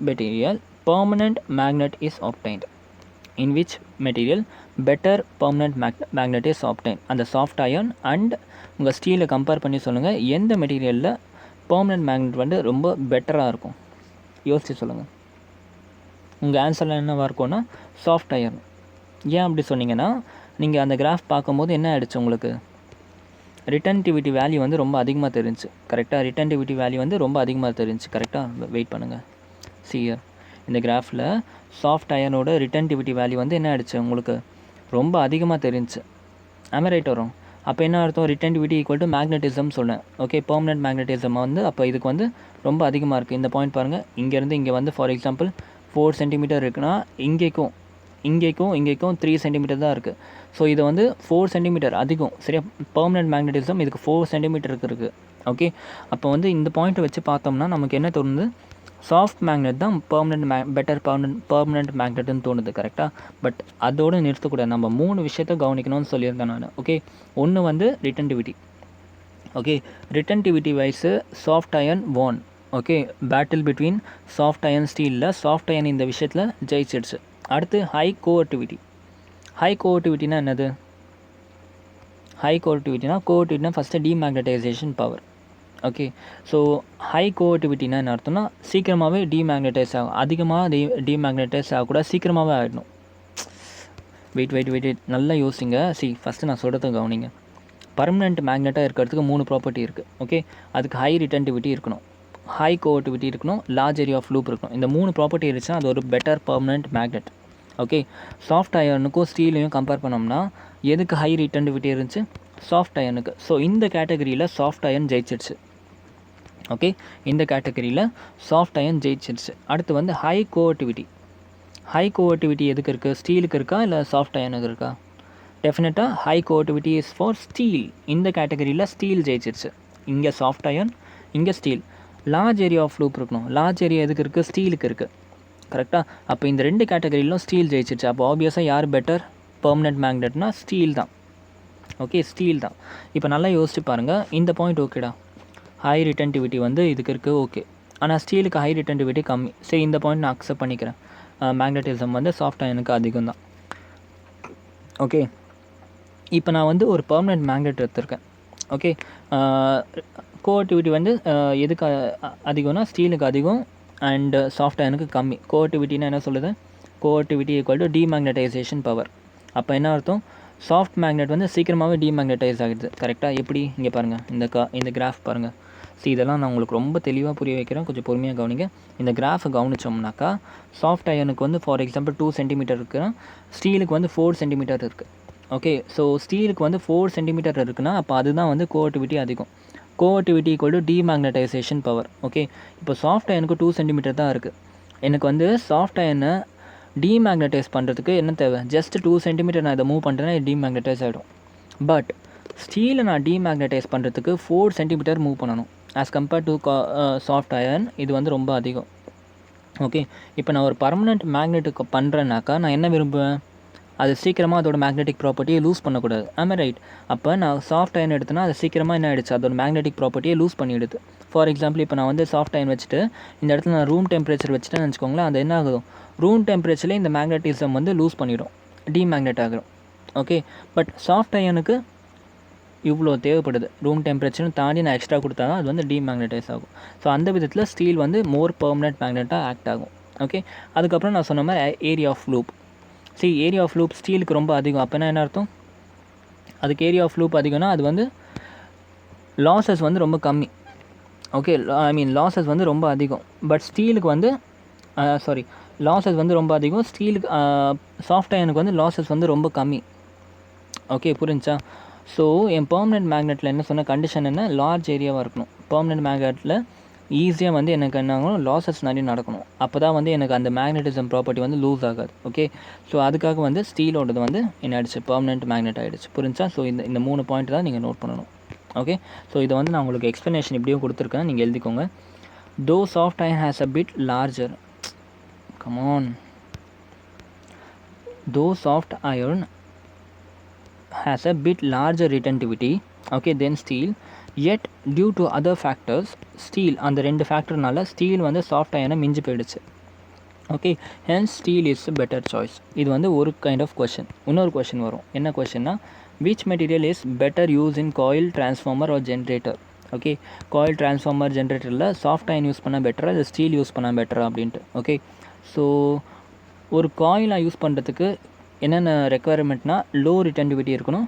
material permanent magnet is obtained? In which material better permanent magnet is obtained? அந்த சாஃப்ட் அயன் அண்ட் உங்கள் ஸ்டீலை கம்பேர் பண்ணி சொல்லுங்கள், எந்த மெட்டீரியலில் பர்மனெண்ட் மேக்னெட் வந்து ரொம்ப பெட்டராக இருக்கும்? யோசிச்சு சொல்லுங்கள். உங்கள் ஆன்சரில் என்னவாக இருக்கும்னா சாஃப்ட் அயன். ஏன் அப்படி சொன்னீங்கன்னா, நீங்கள் அந்த கிராஃப் பார்க்கும்போது என்ன ஆகிடுச்சு உங்களுக்கு? ரிட்டன்டிவிட்டி வேல்யூ வந்து ரொம்ப அதிகமாக தெரிஞ்சு. கரெக்டாக? ரிட்டன்டிவிட்டி வேல்யூ வந்து ரொம்ப அதிகமாக தெரிஞ்சு. கரெக்டாக? வெயிட் பண்ணுங்கள். சியர் இந்த கிராஃபில் சாஃப்ட் அயனோட ரிட்டன்டிவிட்டி வேல்யூ வந்து என்ன ஆகிடுச்சு உங்களுக்கு? ரொம்ப அதிகமாக தெரிஞ்சு. ஆமாம், ரைட் வரும். அப்போ என்ன அர்த்தம்? ரிட்டன்டிவிட்டி ஈக்குவல் டு மேக்னட்டிசம் சொன்னேன். ஓகே, பெர்மனெண்ட் மேக்னட்டிசம் வந்து அப்போ இதுக்கு வந்து ரொம்ப அதிகமாக இருக்குது. இந்த பாயிண்ட் பாருங்கள், இங்கேருந்து இங்கே வந்து ஃபார் எக்ஸாம்பிள் 4 சென்டிமீட்டர் இருக்குன்னா இங்கேக்கும் 3 சென்டிமீட்டர் தான் இருக்குது. ஸோ இது வந்து 4 சென்டிமீட்டர் அதிகம். சரியா? பெர்மனெண்ட் மேக்னட்டிசம் இதுக்கு 4 சென்டிமீட்டருக்கு இருக்குது. ஓகே, அப்போ வந்து இந்த பாயிண்ட்டை வச்சு பார்த்தோம்னா நமக்கு என்ன தோணுது? சாஃப்ட் மேக்னெட் தான் பெர்மனெண்ட் மேக்னெட்னு தோணுது. கரெக்டாக? பட் அதோடு நிறுத்தக்கூடாது. நம்ம 3 விஷயத்த கவனிக்கணும்னு சொல்லியிருந்தேன் நான். ஓகே, ஒன்று வந்து retentivity. Okay, retentivity wise soft iron one. Okay, battle between soft iron ஸ்டீலில் சாஃப்ட் அயன் இந்த விஷயத்தில் ஜெயிச்சிடுச்சு. அடுத்து ஹை கோஆக்டிவிட்டினா என்னது? ஹை கோஆக்டிவிட்டினா first demagnetization power. Okay, so high கோஆக்டிவிட்டினா என்ன அர்த்தம்னா சீக்கிரமாகவே டீமேக்னடைஸ் ஆகும். அதிகமாக டீமேக்னடைஸ் ஆகக்கூடாது, சீக்கிரமாகவே ஆகிடணும். வெயிட் நல்லா யோசிங்க. ஃபஸ்ட்டு நான் சொல்கிறத கவனிங்க. பர்மனெண்ட் மேக்னெட்டாக இருக்கிறதுக்கு 3 ப்ராப்பர்ட்டி இருக்குது. ஓகே, அதுக்கு ஹை ரிட்டன்டிவிட்டி இருக்கணும், ஹை கோஆக்டிவிட்டி இருக்கணும், லார்ஜ் ஏரியா ஆஃப் லூப் இருக்கணும். இந்த 3 ப்ராப்பர்ட்டி இருந்துச்சுன்னா அது ஒரு better permanent magnet. Okay, soft அயனுக்கும் ஸ்டீலையும் கம்பேர் பண்ணோம்னா எதுக்கு ஹை ரிட்டன்டிவிட்டி இருந்துச்சு? சாஃப்ட் அயனுக்கு. ஸோ இந்த கேட்டகரியில் சாஃப்ட் அயன் ஜெயிச்சிடுச்சு. ஓகே, இந்த கேட்டகரியில் சாஃப்ட் அயன் ஜெயிச்சிடுச்சு. அடுத்து வந்து ஹை கோஆக்டிவிட்டி எதுக்கு இருக்குது? ஸ்டீலுக்கு இருக்கா இல்லை சாஃப்ட் அயனுக்கு இருக்கா? டெஃபினட்டாக high coercivity is for steel. இந்த கேட்டகரியில் ஸ்டீல் ஜெயிச்சிருச்சு. இங்கே சாஃப்ட் அயன், இங்கே steel. Large area of loop இருக்கணும். லார்ஜ் ஏரியா எதுக்கு இருக்குது? ஸ்டீலுக்கு இருக்குது. கரெக்டாக? அப்போ இந்த 2 கேட்டகரியிலும் ஸ்டீல் ஜெயிச்சிருச்சு. அப்போ ஆப்வியஸாக யார் பெட்டர் பெர்மனெண்ட் மேக்னெட்னா ஸ்டீல் தான். ஓகே, ஸ்டீல் தான். இப்போ நல்லா யோசிச்சு பாருங்கள். இந்த பாயிண்ட் ஓகேடா, ஹை ரிட்டன்டிவிட்டி வந்து இதுக்கு இருக்குது. ஓகே, ஆனால் ஸ்டீலுக்கு ஹை ரிட்டன்டிவிட்டி கம்மி. சரி, இந்த பாயிண்ட் நான் அக்செப்ட் பண்ணிக்கிறேன். மேக்னட்டிசம் வந்து சாஃப்ட் அயனுக்கு அதிகம் தான். ஓகே, இப்போ நான் வந்து ஒரு பெர்மனெண்ட் மேக்னெட் எடுத்திருக்கேன். ஓகே, கோஆக்டிவிட்டி வந்து எதுக்கு அதிகம்னா ஸ்டீலுக்கு அதிகம் அண்ட் சாஃப்ட் அயனுக்கு கம்மி. கோஆக்டிவிட்டினா என்ன சொல்லுது? கோஆக்டிவிட்டி ஈக்குவல் டு டீமேக்னடைசேஷன் பவர். அப்போ என்ன அர்த்தம்? சாஃப்ட் மேக்னெட் வந்து சீக்கிரமாகவே டீமேக்னடைஸ் ஆகிடுது. கரெக்டாக? எப்படி? இங்கே பாருங்கள், இந்த கிராஃப் பாருங்கள். இதெல்லாம் நான் உங்களுக்கு ரொம்ப தெளிவாக புரிய வைக்கிறேன், கொஞ்சம் பொறுமையாக கவனிங்க. இந்த கிராஃபை கவனித்தோம்னாக்கா சாஃப்ட் அயனுக்கு வந்து ஃபார் எக்ஸாம்பிள் 2 சென்டிமீட்டர் இருக்குன்னா ஸ்டீலுக்கு வந்து 4 சென்டிமீட்டர் இருக்குது. ஓகே, ஸோ ஸ்டீலுக்கு வந்து 4 சென்டிமீட்டர் இருக்குன்னா அப்போ அதுதான் வந்து கோஆக்டிவிட்டி அதிகம். கோஆக்டிவிட்டி ஈக்குவல் டு டீமேக்னடைசேஷன் பவர். ஓகே, இப்போ சாஃப்ட் அயனுக்கு 2 சென்டிமீட்டர் தான் இருக்குது. எனக்கு வந்து சாஃப்ட் அயனை டீமேக்னடைஸ் பண்ணுறதுக்கு என்ன தேவை? ஜஸ்ட் 2 சென்டிமீட்டர் நான் இதை மூவ் பண்ணுறேன்னா இது டீமேக்னடைஸ் ஆகிடும். பட் ஸ்டீலை நான் டீமேக்னடைஸ் பண்ணுறதுக்கு 4 சென்டிமீட்டர் மூவ் பண்ணணும். As compared to soft iron இது வந்து ரொம்ப அதிகம். ஓகே, இப்போ நான் ஒரு பர்மனெண்ட் மேக்னெட்டுக்கு பண்ணுறேன்னாக்கா நான் என்ன விரும்புவேன்? அது சீக்கிரமாக அதோட மேக்னெட்டிக் ப்ராப்பர்ட்டியை லூஸ் பண்ணக்கூடாது. ஆமாம், ரைட். அப்போ நான் சாஃப்ட் அயன் எடுத்தேன்னா அது சீக்கிரமாக என்ன ஆகிடுச்சு? அதோட மேக்னெட்டிக் ப்ராப்பர்ட்டியை லூஸ் பண்ணிவிடுது. ஃபார் எக்ஸாம்பிள் இப்போ நான் வந்து சாஃப்ட் அயன் வச்சுட்டு இந்த இடத்துல நான் ரூம் டெம்பரேச்சர் வச்சுட்டேன்னு வச்சுக்கோங்களேன், அது என்ன ஆகுது? ரூம் டெம்பரேச்சரில் இந்த மேக்னட்டிசம் வந்து லூஸ் பண்ணிவிடும், டீமேக்னெட் ஆகிடும். ஓகே. பட் சாஃப்ட் அயனுக்கு இவ்வளோ தேவைப்படுது. ரூம் டெம்பரேச்சர்னு தாண்டி நான் எக்ஸ்ட்ரா கொடுத்தா தான் அது வந்து டீமேக்னடைஸ் ஆகும். ஸோ அந்த விதத்தில் ஸ்டீல் வந்து மோர் பெர்மனெண்ட் மேக்னெட்டாக ஆக்ட் ஆகும். ஓகே. அதுக்கப்புறம் நான் சொன்ன மாதிரி area of loop. Area of loop ஸ்டீலுக்கு ரொம்ப அதிகம். அப்போனா என்ன அர்த்தம்? அதுக்கு ஏரியா ஆஃப் லூப் அதிகம்னா அது வந்து லாஸஸ் வந்து ரொம்ப கம்மி. ஓகே. லாஸஸ் வந்து ரொம்ப அதிகம். பட் ஸ்டீலுக்கு வந்து லாஸஸ் வந்து ரொம்ப அதிகம். ஸ்டீலுக்கு சாஃப்ட் அயனுக்கு வந்து லாஸஸ் வந்து ரொம்ப கம்மி. ஓகே, புரிஞ்சா? ஸோ என் பெர்மனெண்ட் மேக்னெட்டில் என்ன சொன்ன கண்டிஷன் என்ன? லார்ஜ் ஏரியாவாக இருக்கணும். பெர்மனெண்ட் மேக்னெட்டில் ஈஸியாக வந்து எனக்கு என்ன ஆகணும்? லாஸஸ் நிறைய நடக்கணும். அப்போ தான் வந்து எனக்கு அந்த மேக்னெட்டிசம் ப்ராப்பர்ட்டி வந்து லூஸ் ஆகாது. ஓகே. ஸோ அதுக்காக வந்து ஸ்டீலோடது வந்து என்ன ஆகிடுச்சு? பெர்மனெண்ட் மேக்னெட் ஆகிடுச்சு. புரிஞ்சா? ஸோ இந்த 3 பாயிண்ட் தான் நீங்கள் நோட் பண்ணணும். ஓகே. ஸோ இதை வந்து நான் உங்களுக்கு எக்ஸ்ப்ளனேஷன் இப்படியும் கொடுத்துருக்கேன், நீங்கள் எழுதிக்கோங்க. Though soft iron has a bit larger, come on, though soft iron has a bit larger retentivity, okay, than steel, yet due to other factors steel அந்த 2 ஃபேக்டர்னால ஸ்டீல் வந்து சாஃப்ட் அயனை மிஞ்சி போயிடுச்சு. Okay. Hence steel is better choice. இது வந்து ஒரு கைண்ட் ஆஃப் கொஷின். இன்னொரு கொஷின் வரும். என்ன கொஷின்னா, which material is better use in coil transformer or generator? Okay. Coil transformer ஜென்ரேட்டரில் சாஃப்ட் அயன் யூஸ் பண்ணால் பெட்டரா இல்லை ஸ்டீல் யூஸ் பண்ணால் பெட்டரா அப்படின்ட்டு. ஓகே. ஸோ ஒரு காயிலாக யூஸ் பண்ணுறதுக்கு என்னென்ன ரெக்குவயர்மெண்ட்னா, லோ ரிட்டன்டிவிட்டி இருக்கணும்,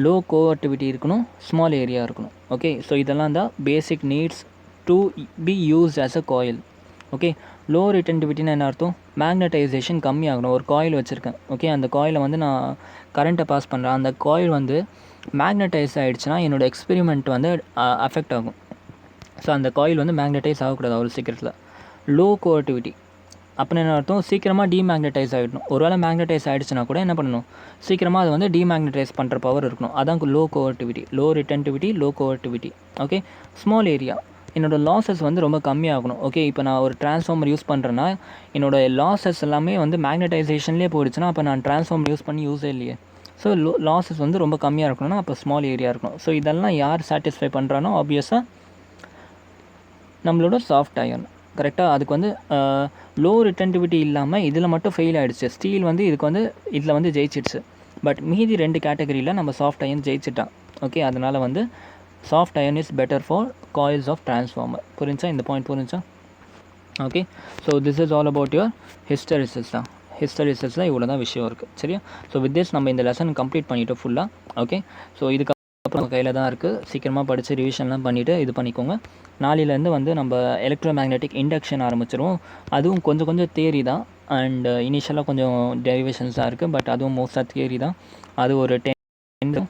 லோ கோஆக்டிவிட்டி இருக்கணும், ஸ்மால் ஏரியா இருக்கணும். ஓகே. ஸோ இதெல்லாம் தான் basic needs to be used as a coil. Okay. Low ரிட்டன்டிவிட்டின்னு என்ன அர்த்தம்? மேக்னடைசேஷன் கம்மியாகணும். ஒரு காயில் வச்சுருக்கேன். ஓகே. அந்த காயிலை வந்து நான் கரண்ட்டை பாஸ் பண்ணுறேன். அந்த காயில் வந்து மேக்னடைஸ் ஆகிடுச்சுன்னா என்னோடய எக்ஸ்பெரிமெண்ட் வந்து அஃபெக்ட் ஆகும். ஸோ அந்த காயில் வந்து மேக்னடைஸ் ஆகக்கூடாது அவ்வளோ சீக்கிரத்தில். லோ கோஆக்டிவிட்டி அப்படின்னு என்ன அர்த்தம்? சீக்கிரமாக டீமேக்னடைஸ் ஆகிடணும். ஒரு வேளை மேக்னடைஸ் ஆகிடுச்சுன்னா கூட என்ன பண்ணணும்? சீக்கிரமாக அது வந்து டீமேக்னடைஸ் பண்ணுற பவர் இருக்கணும். அதான் low coactivity, low retentivity, low coactivity. Okay. Small area, என்னோடய லாஸஸ் வந்து ரொம்ப கம்மியாகணும். ஓகே. இப்போ நான் ஒரு டிரான்ஸ்ஃபார்மர் யூஸ் பண்ணுறேன்னா என்னோடய லாஸஸ் எல்லாமே வந்து மேக்னடைசேஷன்லேயே போயிடுச்சுன்னா அப்போ நான் டிரான்ஸ்ஃபார்மர் யூஸ் பண்ணி யூஸே இல்லையே. ஸோ லாஸஸ் வந்து ரொம்ப கம்மியாக இருக்கணும்னா அப்போ ஸ்மால் ஏரியா இருக்கணும். ஸோ இதெல்லாம் யார் சாட்டிஸ்ஃபை பண்ணுறானோ ஆப்வியஸாக நம்மளோட சாஃப்ட் அயர்ன். கரெக்டாக? அதுக்கு வந்து லோ ரிட்டன்டிவிட்டி இல்லாமல் இதில் மட்டும் ஃபெயில் ஆகிடுச்சு. ஸ்டீல் வந்து இதுக்கு வந்து இதில் வந்து ஜெயிச்சிடுச்சு. பட் மீதி 2 கேட்டகரியில் நம்ம சாஃப்ட் அயன் ஜெயிச்சிட்டான். ஓகே. அதனால் வந்து soft iron is better for coils of transformer. புரிஞ்சா? இந்த பாயிண்ட் புரிஞ்சா? Okay. So this is all about your hysteresis தான். ஹிஸ்டரிசிஸில் இவ்வளோ தான் விஷயம் இருக்குது. சரியா? ஸோ வித் திஸ் நம்ம இந்த லெசன் கம்ப்ளீட் பண்ணிவிட்டோம் ஃபுல்லாக. ஓகே. ஸோ இதுக்கப்புறம் கையில் தான் இருக்குது. சீக்கிரமாக படித்து ரிவிஷன்லாம் பண்ணிவிட்டு இது பண்ணிக்கோங்க. நாளையிலேருந்து வந்து நம்ம எலக்ட்ரோ மேக்னெட்டிக் இண்டக்ஷன் ஆரம்பிச்சிருவோம். அதுவும் கொஞ்சம் தியரி தான். அண்ட் இனிஷியலாக கொஞ்சம் டெரிவேஷன்ஸ் தான் இருக்குது. பட் அதுவும் மோஸ்ட்டாக தியரி தான். அது ஒரு 10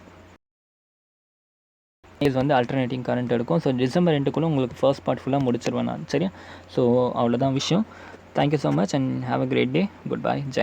டேஸ் வந்து அல்டர்னேட்டிங் கரண்ட் எடுக்கும். ஸோ டிசம்பர் 2க்குள்ளே உங்களுக்கு ஃபர்ஸ்ட் பார்ட் ஃபுல்லாக முடிச்சிருவேன் நான். சரியா? ஸோ அவ்வளோதான் விஷயம். Thank you so much and have a great day. Good bye. Jai.